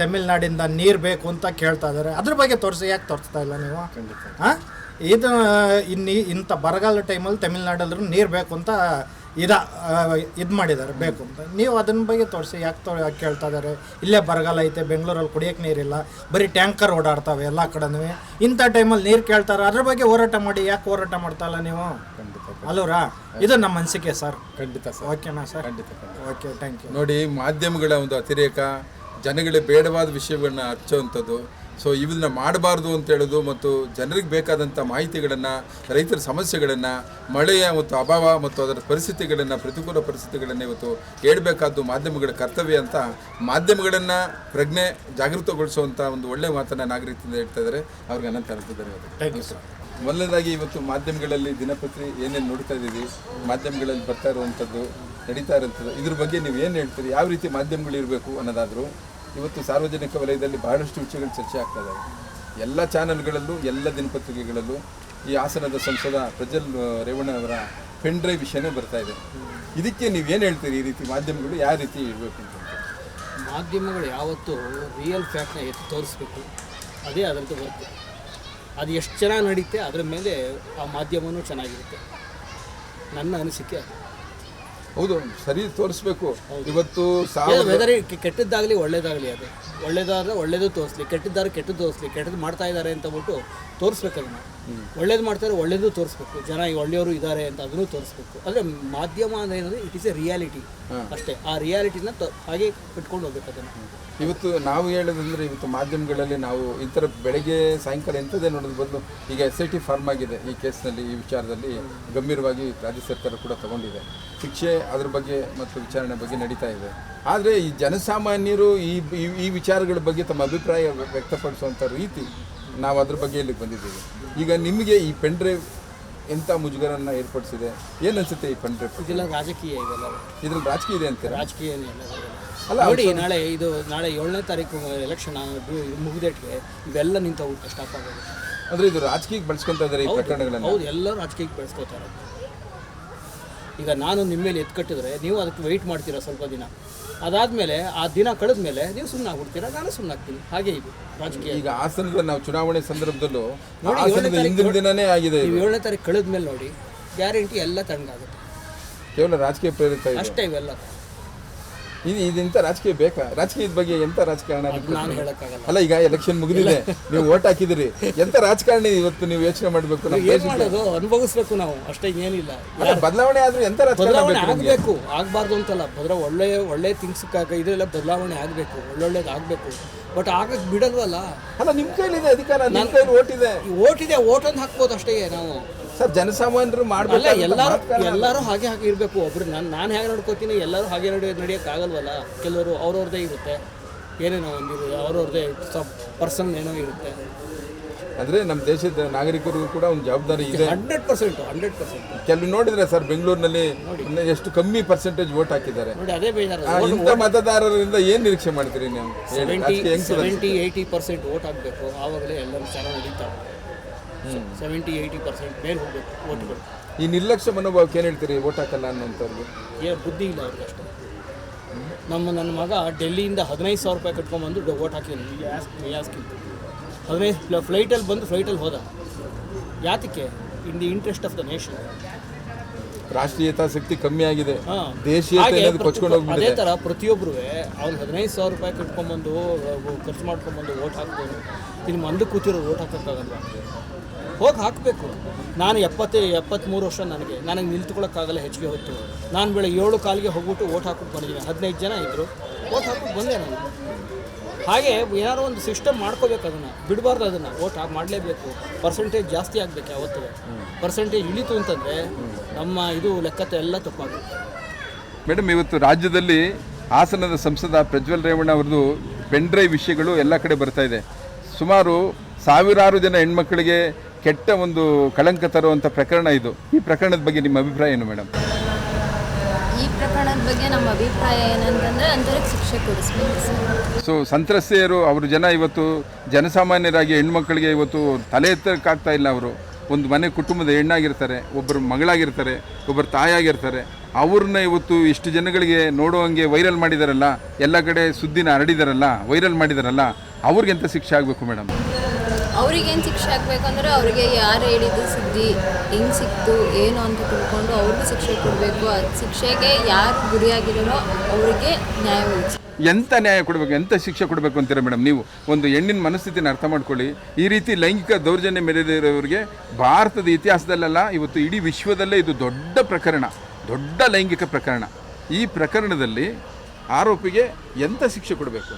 ತಮಿಳ್ನಾಡಿಂದ ನೀರು ಬೇಕು ಅಂತ ಕೇಳ್ತಾ ಇದ್ದಾರೆ, ಅದ್ರ ಬಗ್ಗೆ ತೋರಿಸಿ. ಯಾಕೆ ತೋರಿಸ್ತಾ ಇಲ್ಲ ನೀವು? ಇದು ಇಂಥ ಬರಗಾಲ ಟೈಮಲ್ಲಿ ತಮಿಳ್ನಾಡಲ್ಲೂ ನೀರು ಬೇಕು ಅಂತ ಇದು ಮಾಡಿದ್ದಾರೆ, ಬೇಕು ಅಂತ. ನೀವು ಅದನ್ನ ಬಗ್ಗೆ ತೋರಿಸಿ. ಯಾಕೆ ಕೇಳ್ತಾ ಇದ್ದಾರೆ? ಇಲ್ಲೇ ಬರಗಾಲ ಐತೆ, ಬೆಂಗಳೂರಲ್ಲಿ ಕುಡಿಯೋಕ್ಕೆ ನೀರಿಲ್ಲ, ಬರೀ ಟ್ಯಾಂಕರ್ ಓಡಾಡ್ತವೆ ಎಲ್ಲ ಕಡೆನೂ. ಇಂಥ ಟೈಮಲ್ಲಿ ನೀರು ಕೇಳ್ತಾರೆ, ಅದ್ರ ಬಗ್ಗೆ ಹೋರಾಟ ಮಾಡಿ. ಯಾಕೆ ಹೋರಾಟ ಮಾಡ್ತಾ ಇಲ್ಲ ನೀವು? ಅಲ್ಲೂರಾ? ಇದು ನಮ್ಮ ಅನಿಸಿಕೆ ಸರ್. ಖಂಡಿತ ಸರ್. ಓಕೆನಾ ಸರ್? Okay, thank you. ನೋಡಿ, ಮಾಧ್ಯಮಗಳ ಒಂದು ಅತಿರೇಕ, ಜನಗಳಿಗೆ ಬೇಡವಾದ ವಿಷಯಗಳನ್ನ ಹಚ್ಚುವಂಥದ್ದು, ಸೊ ಇವನ್ನ ಮಾಡಬಾರ್ದು ಅಂತ ಹೇಳೋದು, ಮತ್ತು ಜನರಿಗೆ ಬೇಕಾದಂಥ ಮಾಹಿತಿಗಳನ್ನು, ರೈತರ ಸಮಸ್ಯೆಗಳನ್ನು, ಮಳೆಯ ಮತ್ತು ಅಭಾವ ಮತ್ತು ಅದರ ಪರಿಸ್ಥಿತಿಗಳನ್ನು, ಪ್ರತಿಕೂಲ ಪರಿಸ್ಥಿತಿಗಳನ್ನು ಇವತ್ತು ಹೇಳಬೇಕಾದ್ದು ಮಾಧ್ಯಮಗಳ ಕರ್ತವ್ಯ ಅಂತ ಮಾಧ್ಯಮಗಳನ್ನು ಪ್ರಜ್ಞೆ ಜಾಗೃತಗೊಳಿಸುವಂಥ ಒಂದು ಒಳ್ಳೆಯ ಮಾತನ್ನು ನಾಗರಿಕರಿಂದ ಹೇಳ್ತಾ ಇದ್ದಾರೆ. ಅವ್ರಿಗೆ ಅನಂತ ಧನ್ಯವಾದ. Thank you sir. ಮೊದಲನೇದಾಗಿ ಇವತ್ತು ಮಾಧ್ಯಮಗಳಲ್ಲಿ ದಿನಪತ್ರಿ ಏನೇನು ನೋಡ್ತಾ ಇದ್ದೀವಿ, ಮಾಧ್ಯಮಗಳಲ್ಲಿ ಬರ್ತಾ ಇರುವಂಥದ್ದು, ನಡೀತಾ ಇರುವಂಥದ್ದು, ಇದ್ರ ಬಗ್ಗೆ ನೀವು ಏನು ಹೇಳ್ತೀರಿ? ಯಾವ ರೀತಿ ಮಾಧ್ಯಮಗಳಿರಬೇಕು ಅನ್ನೋದಾದರೂ ಇವತ್ತು ಸಾರ್ವಜನಿಕ ವಲಯದಲ್ಲಿ ಬಹಳಷ್ಟು ವಿಷಯಗಳು ಚರ್ಚೆ ಆಗ್ತಾ ಇದ್ದಾವೆ. ಎಲ್ಲ ಚಾನಲ್ಗಳಲ್ಲೂ, ಎಲ್ಲ ದಿನಪತ್ರಿಕೆಗಳಲ್ಲೂ ಈ ಹಾಸನದ ಸಂಸದ ಪ್ರಜ್ವಲ್ ರೇವಣ್ಣ ಅವರ ಪೆನ್ ಡ್ರೈವ್ ವಿಷಯನೇ ಬರ್ತಾ ಇದೆ. ಇದಕ್ಕೆ ನೀವೇನು ಹೇಳ್ತೀರಿ? ಈ ರೀತಿ ಮಾಧ್ಯಮಗಳು ಯಾವ ರೀತಿ ಇರಬೇಕು ಅಂತ? ಮಾಧ್ಯಮಗಳು ಯಾವತ್ತೂ ರಿಯಲ್ ಫ್ಯಾಕ್ಟ್ನ ಎತ್ತಿ ತೋರಿಸ್ಬೇಕು, ಅದೇ ಅದರದ್ದು ವರ್ಕ್. ಅದು ಎಷ್ಟು ಚೆನ್ನಾಗಿ ನಡೀತೆ ಅದರ ಮೇಲೆ ಆ ಮಾಧ್ಯಮವೂ ಚೆನ್ನಾಗಿರುತ್ತೆ, ನನ್ನ ಅನಿಸಿಕೆ. ಹೌದು, ಸರಿ ತೋರಿಸ್ಬೇಕು. ಇವತ್ತು ವೆದರ್ ಕೆಟ್ಟದ್ದಾಗಲಿ ಒಳ್ಳೇದಾಗಲಿ, ಅದು ಒಳ್ಳೇದಾದ್ರೆ ಒಳ್ಳೇದು ತೋರಿಸ್ಲಿ, ಕೆಟ್ಟದ್ದಾದ್ರೆ ಕೆಟ್ಟದ್ದು ತೋರಿಸ್ಲಿ. ಕೆಟ್ಟದ್ದು ಮಾಡ್ತಾ ಇದ್ದಾರೆ ಅಂತ ಬಿಟ್ಟು ತೋರಿಸ್ಬೇಕು. ಅದನ್ನು ಒಳ್ಳೇದು ಮಾಡ್ತಾರೆ, ಒಳ್ಳೇದು ತೋರಿಸ್ಬೇಕು. ಜನ ಒಳ್ಳೆಯವರು ಇದ್ದಾರೆ ಅಂತ ಅದನ್ನು ತೋರಿಸ್ಬೇಕು. ಅಂದರೆ ಮಾಧ್ಯಮ ಅಂದರೆ ಏನಂದರೆ ಇಟ್ ಈಸ್ ಎ ರಿಯಾಲಿಟಿ ಅಷ್ಟೇ. ಆ ರಿಯಾಲಿಟಿನ ಹಾಗೆ ಇಟ್ಕೊಂಡು ಹೋಗ್ಬೇಕು ಅದನ್ನು. ಇವತ್ತು ನಾವು ಹೇಳೋದಂದರೆ, ಇವತ್ತು ಮಾಧ್ಯಮಗಳಲ್ಲಿ ನಾವು ಈ ಥರ ಬೆಳಗ್ಗೆ ಸಾಯಂಕಾಲ ಎಂಥದ್ದೇ ನೋಡೋದು ಬದಲು ಈಗ SIT ಫಾರ್ಮ್ ಆಗಿದೆ ಈ ಕೇಸ್ನಲ್ಲಿ. ಈ ವಿಚಾರದಲ್ಲಿ ಗಂಭೀರವಾಗಿ ರಾಜ್ಯ ಸರ್ಕಾರ ಕೂಡ ತಗೊಂಡಿದೆ ಶಿಕ್ಷೆ, ಅದ್ರ ಬಗ್ಗೆ ಮತ್ತು ವಿಚಾರಣೆ ಬಗ್ಗೆ ನಡೀತಾ ಇದೆ. ಆದರೆ ಈ ಜನಸಾಮಾನ್ಯರು ಈ ವಿಚಾರಗಳ ಬಗ್ಗೆ ತಮ್ಮ ಅಭಿಪ್ರಾಯ ವ್ಯಕ್ತಪಡಿಸುವಂಥ ರೀತಿ, ನಾವು ಅದ್ರ ಬಗ್ಗೆ ಇಲ್ಲಿಗೆ ಬಂದಿದ್ದೀವಿ. ಈಗ ನಿಮಗೆ ಈ ಪೆನ್ ಡ್ರೈವ್ ಎಂಥ ಮುಜುಗರನ್ನು ಏರ್ಪಡಿಸಿದೆ? ಏನು ಅನಿಸುತ್ತೆ ಈ ಪೆನ್ ಡ್ರೈವ್? ಇದೆಲ್ಲ ರಾಜಕೀಯ, ಇದೆಲ್ಲ ಇದ್ರಲ್ಲಿ ರಾಜಕೀಯ ಇದೆ ಅಂತೀರಾ? ರಾಜಕೀಯ ಅಲ್ಲ. ನೋಡಿ, ನಾಳೆ 7ನೇ ತಾರೀಕು ಎಲೆಕ್ಷನ್ ಮುಗಿದೇಟ್ಗೆ ಇವೆಲ್ಲ ನಿಂತವು, ಸ್ಟಾಪ್ ಆಗೋದು. ಅಂದರೆ ಇದು ರಾಜಕೀಯಕ್ಕೆ ಬಳಸ್ಕೊತಾ ಇದ್ದಾರೆ ಈ ಪ್ರಕರಣಗಳನ್ನು? ಹೌದು, ಎಲ್ಲ ರಾಜಕೀಯಕ್ಕೆ ಬಳಸ್ಕೊತಾರೆ. ಈಗ ನಾನು ನಿಮ್ಮ ಮೇಲೆ ಎತ್ಕಟ್ಟಿದ್ರೆ ನೀವು ಅದಕ್ಕೆ ವೆಯ್ಟ್ ಮಾಡ್ತೀರಾ ಸ್ವಲ್ಪ ದಿನ, ಅದಾದಮೇಲೆ ಆ ದಿನ ಕಳೆದ ಮೇಲೆ ನೀವು ಸುಮ್ಮನೆ ಆಗ್ಬಿಡ್ತೀರಾ, ನಾನು ಸುಮ್ಮನೆ ಆಗ್ತೀನಿ. ಹಾಗೆ ಇದು ರಾಜಕೀಯ. ಈಗ ಹಾಸನದ ನಾವು ಚುನಾವಣೆ ಸಂದರ್ಭದಲ್ಲೂ ನೋಡಿ, ಹಿಂದಿನ ದಿನನೇ ಆಗಿದೆ. 7ನೇ ತಾರೀಕು ಕಳೆದ ಮೇಲೆ ನೋಡಿ, ಗ್ಯಾರಂಟಿ ಎಲ್ಲ ತಣ್ಣಗಾಗುತ್ತೆ. ಕೇವಲ ರಾಜಕೀಯ ಪ್ರೇರಿತ ಅಷ್ಟೇ ಇವೆಲ್ಲ. ಇದೆಂಥ ರಾಜಕೀಯ ಬೇಕಾ? ರಾಜಕೀಯದ ಬಗ್ಗೆ ಎಂಥ ರಾಜಕಾರಣ ನಾನು ಹೇಳಕ್ಕಾಗಲ್ಲ. ಅಲ್ಲ, ಈಗ ಎಲೆಕ್ಷನ್ ಮುಗಿದಿದೆ, ನೀವು ಓಟ್ ಹಾಕಿದಿರಿ, ಎಂಥ ರಾಜಕಾರಣ ಇವತ್ತು ನೀವು ಯೋಚನೆ ಮಾಡಬೇಕು. ಏನು ಮಾಡೋದು, ಅನುಭವಿಸ್ಬೇಕು ನಾವು ಅಷ್ಟೇ, ಏನಿಲ್ಲ. ಬದಲಾವಣೆ ಆದ್ರೂ ಎಂಥ ಬದಲಾವಣೆ ಆಗಬೇಕು, ಆಗಬಾರ್ದು ಅಂತಲ್ಲ. ಒಳ್ಳೆ ಥಿಂಗ್ಸ್ಗಾಗ ಇದೆಲ್ಲ ಬದಲಾವಣೆ ಆಗಬೇಕು, ಒಳ್ಳೊಳ್ಳೇದು ಆಗಬೇಕು. ಬಟ್ ಆಗಕ್ಕೆ ಬಿಡಲ್ವಲ್ಲ. ಅಲ್ಲ, ನಿಮ್ಮ ಕೈಲಿದೆ ಅಧಿಕಾರ, ನನ್ನ ಕೈಲಿ ಓಟಿದೆ, ಓಟೊಂದು ಹಾಕ್ಬೋದು ಅಷ್ಟೇ ನಾವು. ಸರ್, ಜನಸಾಮಾನ್ಯರು ಮಾಡಲ್ಲ, ಎಲ್ಲರೂ ಹಾಗೆ ಇರಬೇಕು. ಒಬ್ರು ನಾನು ಹೇಗೆ ನಡ್ಕೋತೀನಿ, ಎಲ್ಲರೂ ಹಾಗೆ ನಡೆಯೋಕ್ಕಾಗಲ್ವಲ್ಲ. ಕೆಲವರು ಅವ್ರವ್ರದ್ದೇ ಇರುತ್ತೆ, ಏನೇನೋ ಒಂದಿರುತ್ತೆ, ಅವ್ರವ್ರದ್ದೇ ಪರ್ಸನಲ್ ಏನೋ ಇರುತ್ತೆ. ಅಂದರೆ ನಮ್ಮ ದೇಶದ ನಾಗರಿಕರಿಗೂ ಕೂಡ ಒಂದು ಜವಾಬ್ದಾರಿ ಇದೆ. 100%. ಕೆಲವು ನೋಡಿದ್ರೆ ಸರ್, ಬೆಂಗಳೂರಿನಲ್ಲಿ ಎಷ್ಟು ಕಮ್ಮಿ ಪರ್ಸೆಂಟೇಜ್ ವೋಟ್ ಹಾಕಿದ್ದಾರೆ ನೋಡಿ. ಅದೇ ಬೇಜಾರು. ಇಂಥ ಮತದಾರರಿಂದ ಏನು ನಿರೀಕ್ಷೆ ಮಾಡ್ತೀರಿ ನೀವು? 70-80% ವೋಟ್ ಆಗಬೇಕು, ಆವಾಗಲೇ ಎಲ್ಲರೂ ಚೆನ್ನಾಗಿ ನಡೀತಾರೆ. 70-80% ಮೇಲೆ ಹೋಗ್ಬೇಕು ವೋಟ್ಗಳು. ಈ ನಿರ್ಲಕ್ಷ್ಯ ಮನೋಭಾವಕ್ಕೆ ಏನು ಹೇಳ್ತೀರಿ? ವೋಟ್ ಹಾಕಲ್ಲ ಅನ್ನೋಂಥವ್ರಿಗೆ ಏನು ಬುದ್ಧಿ ಇಲ್ಲ ಅವ್ರಿಗೆ ಅಷ್ಟೇ. ನನ್ನ ಮಗ ಡೆಲ್ಲಿಯಿಂದ 15,000 ರೂಪಾಯಿ ಕಟ್ಕೊಂಡ್ಬಂದು ವೋಟ್ ಹಾಕಿದ್ದೀನಿ. ಯಾಸ್ಕಿಂತ 15 ಫ್ಲೈಟಲ್ಲಿ ಬಂದು ಫ್ಲೈಟಲ್ಲಿ ಹೋದ. ಯಾತಕ್ಕೆ? In the interest of the nation. ರಾಷ್ಟ್ರೀಯ ಹಿತಾಸಕ್ತಿ ಕಮ್ಮಿ ಆಗಿದೆ, ಹಾ. ದೇಶೀಯತೆ ಹಾಗೆ ಅನ್ನೋದು ಕೊಚ್ಕೊಂಡು ಅದೇ ಹೋಗ್ಬಿಟ್ಟಿದೆ. ಥರ ಪ್ರತಿಯೊಬ್ಬರು ಅವ್ನು 15,000 ರೂಪಾಯಿ ಕಟ್ಕೊಂಬಂದು ಖರ್ಚು ಮಾಡ್ಕೊಂಬಂದು ಓಟ್ ಹಾಕ್ಬೋದು. ಇನ್ನು ಮಂದು ಕೂತಿರೋದು ಓಟ್ ಹಾಕೋಕ್ಕಾಗಲ್ಲ, ಹೋಗಿ ಹಾಕಬೇಕು. ನಾನು 73 ವರ್ಷ, ನನಗೆ ನಿಲ್ತ್ಕೊಳ್ಳೋಕ್ಕಾಗಲ್ಲ ಹೆಚ್ಚಿಗೆ ಹೊತ್ತು. ನಾನು ಬೆಳಗ್ಗೆ 7 ಕಾಲಿಗೆ ಹೋಗ್ಬಿಟ್ಟು ಓಟ್ ಹಾಕ್ಬಿಟ್ಟು ಬಂದಿದ್ದೀನಿ. 15 ಜನ ಇದ್ದರು, ಓಟ್ ಹಾಕ್ಬಿಟ್ಟು ಬಂದೆ ನಾನು. ಹಾಗೆ ಏನಾದ್ರು ಒಂದು ಸಿಸ್ಟಮ್ ಮಾಡ್ಕೋಬೇಕು, ಅದನ್ನು ಬಿಡಬಾರ್ದು, ಅದನ್ನು ಓಟ್ ಮಾಡಲೇಬೇಕು. ಪರ್ಸೆಂಟೇಜ್ ಜಾಸ್ತಿ ಆಗಬೇಕು. ಯಾವತ್ತೂ ಪರ್ಸೆಂಟೇಜ್ ಇಳಿತು ಅಂತಂದರೆ ನಮ್ಮ ಇದು ಲೆಕ್ಕತೆ ಎಲ್ಲ ತಪ್ಪಾಗುತ್ತೆ. ಮೇಡಮ್, ಇವತ್ತು ರಾಜ್ಯದಲ್ಲಿ ಹಾಸನದ ಸಂಸದ ಪ್ರಜ್ವಲ್ ರೇವಣ್ಣ ಅವ್ರದ್ದು ಪೆನ್ ಡ್ರೈವ್ ವಿಷಯಗಳು ಎಲ್ಲ ಕಡೆ ಬರ್ತಾ ಇದೆ. ಸುಮಾರು ಸಾವಿರಾರು ಜನ ಹೆಣ್ಮಕ್ಳಿಗೆ ಕೆಟ್ಟ ಒಂದು ಕಳಂಕ ತರುವಂಥ ಪ್ರಕರಣ ಇದು. ಈ ಪ್ರಕರಣದ ಬಗ್ಗೆ ನಿಮ್ಮ ಅಭಿಪ್ರಾಯ ಏನು ಮೇಡಮ್? ಈ ಪ್ರಕರಣದ ಬಗ್ಗೆ ನಮ್ಮ ಅಭಿಪ್ರಾಯ ಏನಂತಂದರೆ ಅಂಥವ್ರಿಗೆ ಶಿಕ್ಷೆ ಕೊಡಿಸ್ಬೇಕು ಸರ್. ಸೊ ಸಂತ್ರಸ್ತೆಯರು ಅವರು ಜನ ಇವತ್ತು ಜನಸಾಮಾನ್ಯರಾಗಿ ಹೆಣ್ಮಕ್ಳಿಗೆ ಇವತ್ತು ತಲೆ ಎತ್ತಕ್ಕಾಗ್ತಾ ಇಲ್ಲ. ಅವರು ಒಂದು ಮನೆ ಕುಟುಂಬದ ಹೆಣ್ಣಾಗಿರ್ತಾರೆ, ಒಬ್ಬರು ಮಗಳಾಗಿರ್ತಾರೆ, ಒಬ್ಬರು ತಾಯಾಗಿರ್ತಾರೆ. ಅವ್ರನ್ನ ಇವತ್ತು ಇಷ್ಟು ಜನಗಳಿಗೆ ನೋಡುವಂಗೆ ವೈರಲ್ ಮಾಡಿದಾರಲ್ಲ, ಎಲ್ಲ ಕಡೆ ಸುದ್ದಿನ ಹರಡಿದಾರಲ್ಲ, ವೈರಲ್ ಮಾಡಿದಾರಲ್ಲ, ಅವ್ರಿಗೆಂತ ಶಿಕ್ಷೆ ಆಗಬೇಕು ಮೇಡಮ್? ಅವ್ರಿಗೇನು ಶಿಕ್ಷೆ ಆಗಬೇಕಂದ್ರೆ ಅವ್ರಿಗೆ ಯಾರು ಹೇಳಿದ್ದು ಸುದ್ದಿ ಹೆಂಗೆ ಸಿಕ್ತು ಏನು ಅಂತ ತಿಳ್ಕೊಂಡು ಅವ್ರಿಗೂ ಶಿಕ್ಷೆ ಕೊಡಬೇಕು. ಅದು ಶಿಕ್ಷೆಗೆ ಯಾರು ಗುರಿಯಾಗಿರೋ ಅವರಿಗೆ ನ್ಯಾಯ ಒದಗಿಸಿ. ಎಂಥ ನ್ಯಾಯ ಕೊಡಬೇಕು, ಎಂಥ ಶಿಕ್ಷೆ ಕೊಡಬೇಕು ಅಂತೀರ ಮೇಡಮ್? ನೀವು ಒಂದು ಹೆಣ್ಣಿನ ಮನಸ್ಥಿತಿನ ಅರ್ಥ ಮಾಡ್ಕೊಳ್ಳಿ. ಈ ರೀತಿ ಲೈಂಗಿಕ ದೌರ್ಜನ್ಯ ಮೆರೆದಿರೋರಿಗೆ ಭಾರತದ ಇತಿಹಾಸದಲ್ಲೆಲ್ಲ ಇವತ್ತು ಇಡೀ ವಿಶ್ವದಲ್ಲೇ ಇದು ದೊಡ್ಡ ಪ್ರಕರಣ, ದೊಡ್ಡ ಲೈಂಗಿಕ ಪ್ರಕರಣ. ಈ ಪ್ರಕರಣದಲ್ಲಿ ಆರೋಪಿಗೆ ಎಂಥ ಶಿಕ್ಷೆ ಕೊಡಬೇಕು?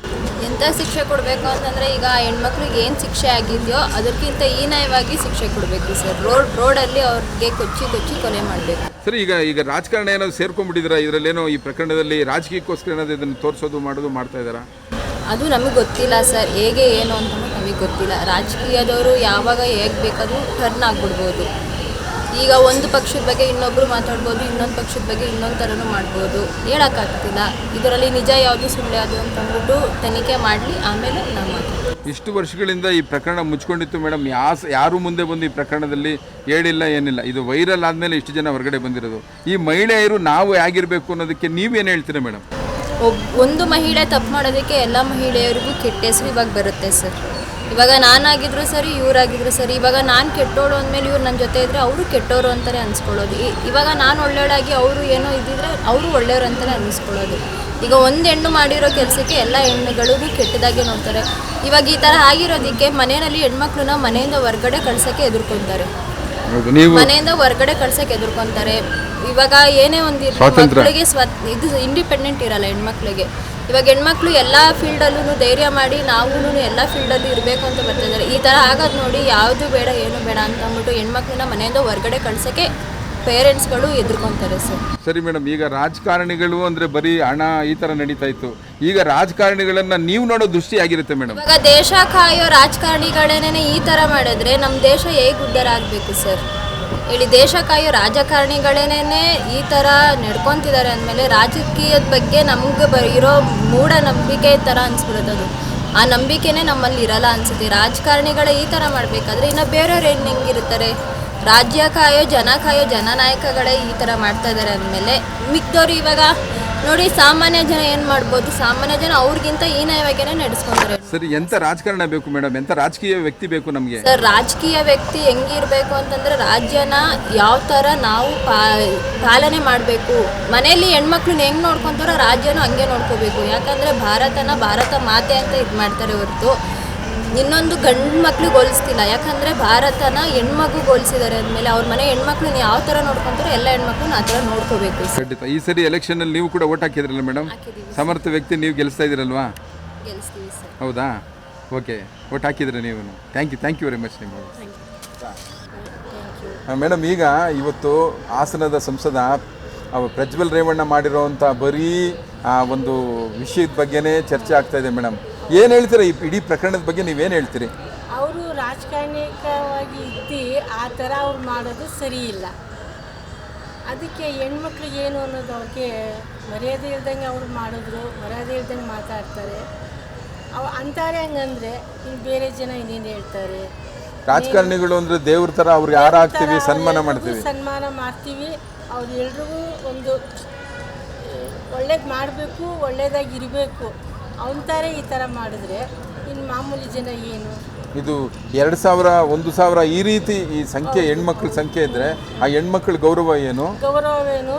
ಎಂಥ ಶಿಕ್ಷೆ ಕೊಡಬೇಕು ಅಂತಂದರೆ ಈಗ ಹೆಣ್ಮಕ್ಳಿಗೆ ಏನು ಶಿಕ್ಷೆ ಆಗಿದೆಯೋ ಅದಕ್ಕಿಂತ ಹೀನಾಯವಾಗಿ ಶಿಕ್ಷೆ ಕೊಡಬೇಕು ಸರ್. ರೋಡಲ್ಲಿ ಅವ್ರಿಗೆ ಕೊಚ್ಚಿ ಕೊಲೆ ಮಾಡಬೇಕು. ಸರಿ, ಈಗ ರಾಜಕಾರಣ ಏನಾದ್ರು ಸೇರ್ಕೊಂಡ್ಬಿಟ್ಟಿದ್ದೀರಾ ಇದರಲ್ಲೇನೋ? ಈ ಪ್ರಕರಣದಲ್ಲಿ ರಾಜಕೀಯಕ್ಕೋಸ್ಕರ ಏನಾದ್ರು ಇದನ್ನು ತೋರಿಸೋದು ಮಾಡೋದು ಮಾಡ್ತಾ ಇದ್ದಾರಾ? ಅದು ನಮಗೆ ಗೊತ್ತಿಲ್ಲ ಸರ್, ಹೇಗೆ ಏನು ಅಂತ ನಮಗೆ ಗೊತ್ತಿಲ್ಲ. ರಾಜಕೀಯದವರು ಯಾವಾಗ ಹೇಗೆ ಬೇಕಾದರೂ ಟರ್ನ್ ಆಗಿಬಿಡ್ಬೋದು. ಈಗ ಒಂದು ಪಕ್ಷದ ಬಗ್ಗೆ ಇನ್ನೊಬ್ಬರು ಮಾತಾಡ್ಬೋದು, ಇನ್ನೊಂದು ಪಕ್ಷದ ಬಗ್ಗೆ ಇನ್ನೊಂದು ಥರನೂ ಮಾಡ್ಬೋದು, ಹೇಳೋಕ್ಕಾಗ್ತಿಲ್ಲ. ಇದರಲ್ಲಿ ನಿಜ ಯಾವುದು ಸುಳ್ಳು ಯಾವುದು ಅಂತಂದ್ಬಿಟ್ಟು ತನಿಖೆ ಮಾಡಲಿ, ಆಮೇಲೆ ನಾವು ಮಾತಾಡ್ತೀವಿ. ಇಷ್ಟು ವರ್ಷಗಳಿಂದ ಈ ಪ್ರಕರಣ ಮುಚ್ಕೊಂಡಿತ್ತು ಮೇಡಮ್. ಯಾರು ಮುಂದೆ ಬಂದು ಈ ಪ್ರಕರಣದಲ್ಲಿ ಹೇಳಿಲ್ಲ, ಏನಿಲ್ಲ. ಇದು ವೈರಲ್ ಆದಮೇಲೆ ಇಷ್ಟು ಜನ ಹೊರಗಡೆ ಬಂದಿರೋದು. ಈ ಮಹಿಳೆಯರು ನಾವು ಹೇಗಿರಬೇಕು ಅನ್ನೋದಕ್ಕೆ ನೀವೇನು ಹೇಳ್ತೀರಾ ಮೇಡಮ್? ಒಂದು ಮಹಿಳೆ ತಪ್ಪು ಮಾಡೋದಕ್ಕೆ ಎಲ್ಲ ಮಹಿಳೆಯರಿಗೂ ಕೆಟ್ಟ ಹೆಸರು ಇವಾಗ ಬರುತ್ತೆ ಸರ್. ಇವಾಗ ನಾನಾಗಿದ್ರು ಸರಿ, ಇವರಾಗಿದ್ರು ಸರಿ. ಇವಾಗ ನಾನು ಕೆಟ್ಟೋಳು ಅಂದಮೇಲೆ ಇವ್ರು ನನ್ನ ಜೊತೆ ಇದ್ದರೆ ಅವರು ಕೆಟ್ಟವರು ಅಂತಲೇ ಅನಿಸ್ಕೊಳ್ಳೋದು. ಇವಾಗ ನಾನು ಒಳ್ಳೆಯವಳಾಗಿ ಅವರು ಏನೋ ಇದ್ದಿದ್ರೆ ಅವರು ಒಳ್ಳೆಯವರು ಅಂತಲೇ ಅನ್ನಿಸ್ಕೊಳ್ಳೋದು. ಈಗ ಒಂದು ಹೆಣ್ಣು ಮಾಡಿರೋ ಕೆಲಸಕ್ಕೆ ಎಲ್ಲ ಹೆಣ್ಣುಗಳಿಗೂ ಕೆಟ್ಟದಾಗೆ ನೋಡ್ತಾರೆ. ಇವಾಗ ಈ ಥರ ಆಗಿರೋದಕ್ಕೆ ಮನೆಯಲ್ಲಿ ಹೆಣ್ಮಕ್ಳನ್ನ ಮನೆಯಿಂದ ಹೊರ್ಗಡೆ ಕಳ್ಸೋಕ್ಕೆ ಹೆದರ್ಕೊತಾರೆ. ಮನೆಯಿಂದ ಹೊರ್ಗಡೆ ಕಳ್ಸೋಕ್ಕೆ ಹೆದರ್ಕೊತಾರೆ. ಇವಾಗ ಏನೇ ಒಂದು ಮಕ್ಕಳಿಗೆ ಇದು ಇಂಡಿಪೆಂಡೆಂಟ್ ಇರಲ್ಲ ಹೆಣ್ಮಕ್ಳಿಗೆ. ಇವಾಗ ಹೆಣ್ಮಕ್ಳು ಎಲ್ಲ ಫೀಲ್ಡಲ್ಲೂ ಧೈರ್ಯ ಮಾಡಿ ನಾವು ಎಲ್ಲ ಫೀಲ್ಡಲ್ಲೂ ಇರಬೇಕು ಅಂತ ಬರ್ತಿದ್ದಾರೆ. ಈ ಥರ ಆಗೋದು ನೋಡಿ ಯಾವುದು ಬೇಡ ಏನು ಬೇಡ ಅಂತ ಅಂದ್ಬಿಟ್ಟು ಹೆಣ್ಮಕ್ಳನ್ನ ಮನೆಯಿಂದ ಹೊರಗಡೆ ಕಳ್ಸೋಕ್ಕೆ ಪೇರೆಂಟ್ಸ್ಗಳು ಎದುರ್ಕೊತಾರೆ ಸರ್. ಸರಿ ಮೇಡಮ್, ಈಗ ರಾಜಕಾರಣಿಗಳು ಅಂದರೆ ಬರೀ ಹಣ ಈ ಥರ ನಡೀತಾ ಇತ್ತು. ಈಗ ರಾಜಕಾರಣಿಗಳನ್ನು ನೀವು ನೋಡೋ ದೃಷ್ಟಿ ಆಗಿರುತ್ತೆ ಮೇಡಮ್. ಇವಾಗ ದೇಶ ಕಾಯೋ ರಾಜಕಾರಣಿಗಳೇನೇ ಈ ಥರ ಮಾಡಿದ್ರೆ ನಮ್ಮ ದೇಶ ಹೇಗೆ ಉದ್ಧಾರ ಆಗಬೇಕು ಸರ್ ಹೇಳಿ? ದೇಶ ಕಾಯೋ ರಾಜಕಾರಣಿಗಳೇನೇ ಈ ಥರ ನಡ್ಕೊತಿದ್ದಾರೆ ಅಂದಮೇಲೆ ರಾಜಕೀಯದ ಬಗ್ಗೆ ನಮ್ಗೆ ಇರೋ ಮೂಢನಂಬಿಕೆ ಥರ ಅನಿಸ್ಬಿಡುತ್ತೆ. ಅದು ಆ ನಂಬಿಕೆನೇ ನಮ್ಮಲ್ಲಿ ಇರಲ್ಲ ಅನಿಸುತ್ತೆ. ರಾಜಕಾರಣಿಗಳೇ ಈ ಥರ ಮಾಡಬೇಕಾದ್ರೆ ಇನ್ನು ಬೇರೆಯವ್ರು ಏನು ಹೆಂಗಿರ್ತಾರೆ? ರಾಜ್ಯ ಕಾಯೋ ಜನನಾಯಕಗಳೇ ಈ ಥರ ಮಾಡ್ತಾ ಇದ್ದಾರೆ ಅಂದಮೇಲೆ ಮಿಕ್ದವ್ರು ಇವಾಗ ನೋಡಿ ಸಾಮಾನ್ಯ ಜನ ಏನು ಮಾಡ್ಬೋದು? ಸಾಮಾನ್ಯ ಜನ ಅವ್ರಿಗಿಂತ ಹೀನಾಯವಾಗೇನೆ ನಡೆಸ್ಕೊಂತಾರೆ. ಸರಿ, ಎಂಥ ರಾಜಕಾರಣ ಬೇಕು ಮೇಡಮ್? ಎಂಥ ರಾಜಕೀಯ ವ್ಯಕ್ತಿ ಬೇಕು ನಮಗೆ? ಸರ್, ರಾಜಕೀಯ ವ್ಯಕ್ತಿ ಹೆಂಗಿರಬೇಕು ಅಂತಂದರೆ ರಾಜ್ಯನ ಯಾವ ಥರ ನಾವು ಪಾಲನೆ ಮಾಡಬೇಕು, ಮನೆಯಲ್ಲಿ ಹೆಣ್ಮಕ್ಳನ್ನ ಹೆಂಗೆ ನೋಡ್ಕೊತಾರೋ ರಾಜ್ಯನೂ ಹಂಗೆ ನೋಡ್ಕೋಬೇಕು. ಯಾಕಂದರೆ ಭಾರತ ಮಾತೆ ಅಂತ ಇದು ಮಾಡ್ತಾರೆ ಹೊರತು ಇನ್ನೊಂದು ಗಂಡು ಮಕ್ಳಿಗೆ ಹೋಲಿಸ್ತಿಲ್ಲ. ಯಾಕಂದರೆ ಭಾರತನ ಹೆಣ್ಮಕ್ಳಿಗೆ ಹೋಲಿಸಿದ್ದಾರೆ ಅಂದಮೇಲೆ ಅವ್ರ ಮನೆ ಹೆಣ್ಮಕ್ಳನ್ನ ಯಾವ ಥರ ನೋಡ್ಕೊತಾರೋ ಎಲ್ಲ ಹೆಣ್ಮಕ್ಳನ್ನ ಆ ಥರ ನೋಡ್ಕೋಬೇಕು. ಖಂಡಿತ. ಈ ಸರಿ ಎಲೆಕ್ಷನಲ್ಲಿ ನೀವು ಕೂಡ ಓಟ್ ಹಾಕಿದ್ರಲ್ಲ ಮೇಡಮ್? ಸಮರ್ಥ ವ್ಯಕ್ತಿ ನೀವು ಗೆಲ್ಲಿಸ್ತಾ ಇದ್ದೀರಲ್ವಾ? ಗೆಲ್ಲಿಸ್ತೀವಿ ಸರ್. ಹೌದಾ? ಓಕೆ, ಓಟ್ ಹಾಕಿದ್ರೆ ನೀವು. ಥ್ಯಾಂಕ್ ಯು ವೆರಿ ಮಚ್ ನೀವು. ಮೇಡಮ್, ಈಗ ಇವತ್ತು ಹಾಸನದ ಸಂಸದ ಪ್ರಜ್ವಲ್ ರೇವಣ್ಣ ಮಾಡಿರೋವಂಥ ಬರೀ ಒಂದು ವಿಷಯದ ಬಗ್ಗೆನೇ ಚರ್ಚೆ ಆಗ್ತಾ ಇದೆ ಮೇಡಮ್. ಏನು ಹೇಳ್ತೀರಾ ಈ ಇಡೀ ಪ್ರಕರಣದ ಬಗ್ಗೆ? ನೀವೇನು ಹೇಳ್ತೀರಿ? ಅವರು ರಾಜಕಾರಣಿಕವಾಗಿ ಇದ್ದು ಆ ಥರ ಅವ್ರು ಮಾಡೋದು ಸರಿ ಇಲ್ಲ. ಅದಕ್ಕೆ ಹೆಣ್ಮಕ್ಳಿಗೆ ಏನು ಅನ್ನೋದು ಅವ್ರಿಗೆ ಮರ್ಯಾದೆ ಇಲ್ದಂಗೆ ಅವ್ರು ಮಾಡಿದ್ರು, ಮರ್ಯಾದೆ ಇಲ್ದಂಗೆ ಮಾತಾಡ್ತಾರೆ. ಅಂತಾರೆ ಹಂಗಂದರೆ ಇನ್ನು ಬೇರೆ ಜನ ಇನ್ನೇನು ಹೇಳ್ತಾರೆ? ರಾಜಕಾರಣಿಗಳು ಅಂದರೆ ದೇವ್ರ ಥರ ಅವ್ರಿಗೆ ಹಾಕ್ತೀವಿ, ಸನ್ಮಾನ ಮಾಡ್ತೀವಿ. ಅವ್ರು ಎಲ್ರಿಗೂ ಒಂದು ಒಳ್ಳೇದು ಮಾಡಬೇಕು, ಒಳ್ಳೇದಾಗಿರಬೇಕು. ಅವನ ಥರ ಈ ಥರ ಮಾಡಿದ್ರೆ ಇನ್ನು ಮಾಮೂಲಿ ಜನ ಏನು? ಇದು 2000 1000 ಈ ರೀತಿ ಈ ಸಂಖ್ಯೆ ಹೆಣ್ಮಕ್ಳ ಸಂಖ್ಯೆ ಇದ್ದರೆ ಆ ಹೆಣ್ಮಕ್ಳ ಗೌರವ ಏನು? ಗೌರವವೇನು?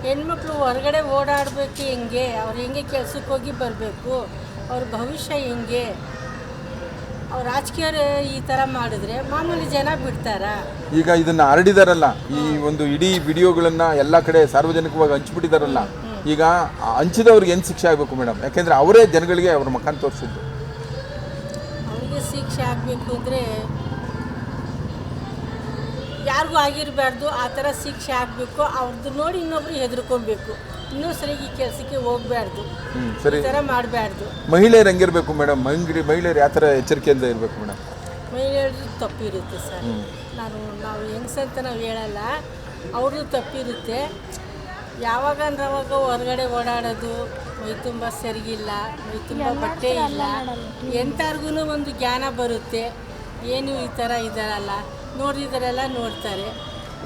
ಹೆಣ್ಮಕ್ಳು ಹೊರಗಡೆ ಓಡಾಡಬೇಕು ಹೆಂಗೆ, ಅವ್ರು ಹೆಂಗೆ ಕೆಲ್ಸಕ್ಕೆ ಹೋಗಿ ಬರಬೇಕು, ಅವ್ರ ಭವಿಷ್ಯ ಹೆಂಗೆ? ಅವ್ರು ರಾಜಕೀಯರು ಈ ಥರ ಮಾಡಿದ್ರೆ ಮಾಮೂಲಿ ಜನ ಬಿಡ್ತಾರಾ? ಈಗ ಇದನ್ನು ಹರಡಿದಾರಲ್ಲ, ಈ ಒಂದು ಇಡೀ ವಿಡಿಯೋಗಳನ್ನು ಎಲ್ಲ ಕಡೆ ಸಾರ್ವಜನಿಕವಾಗಿ ಹಂಚ್ಬಿಟ್ಟಿದಾರಲ್ಲ, ಈಗ ಹಂಚಿದವ್ರಿಗೆ ಏನು ಶಿಕ್ಷೆ ಆಗಬೇಕು ಮೇಡಮ್? ಯಾಕೆಂದರೆ ಅವರೇ ಜನಗಳಿಗೆ ಅವ್ರ ಮಕ್ಕನ ತೋರಿಸಿದ್ದು. ಅವ್ರಿಗೆ ಶಿಕ್ಷೆ ಆಗಬೇಕು ಅಂದರೆ ಯಾರಿಗೂ ಆಗಿರಬಾರ್ದು, ಆ ಥರ ಶಿಕ್ಷೆ ಆಗಬೇಕು. ಅವ್ರದ್ದು ನೋಡಿ ಇನ್ನೊಬ್ರು ಹೆದರ್ಕೊಬೇಕು, ಇನ್ನೂ ಸರಿಯಾಗಿ ಈ ಕೆಲಸಕ್ಕೆ ಹೋಗಬಾರ್ದು, ಈ ಥರ ಮಾಡಬಾರ್ದು. ಮಹಿಳೆಯರು ಹೆಂಗಿರಬೇಕು ಮೇಡಮ್? ಮಹಿಳೆಯರು ಯಾವ ಥರ ಎಚ್ಚರಿಕೆಯಿಂದ ಇರಬೇಕು ಮೇಡಮ್? ಮಹಿಳೆಯರದ್ದು ತಪ್ಪಿರುತ್ತೆ ಸರ್. ನಾವು ಹೆಂಗಸಂತ ನಾವು ಹೇಳಲ್ಲ, ಅವ್ರದ್ದು ತಪ್ಪಿರುತ್ತೆ. ಯಾವಾಗಂದ್ರೆ ಅವಾಗ ಹೊರಗಡೆ ಓಡಾಡೋದು, ಮೈ ತುಂಬ ಸರಿಗಿಲ್ಲ, ಮೈ ತುಂಬ ಬಟ್ಟೆ ಇಲ್ಲ, ಎಂಥವ್ರಿಗೂ ಒಂದು ಜ್ಞಾನ ಬರುತ್ತೆ. ಏನು ಈ ಥರ ಇದ್ದಾರಲ್ಲ, ನೋಡಿದರೆಲ್ಲ ನೋಡ್ತಾರೆ.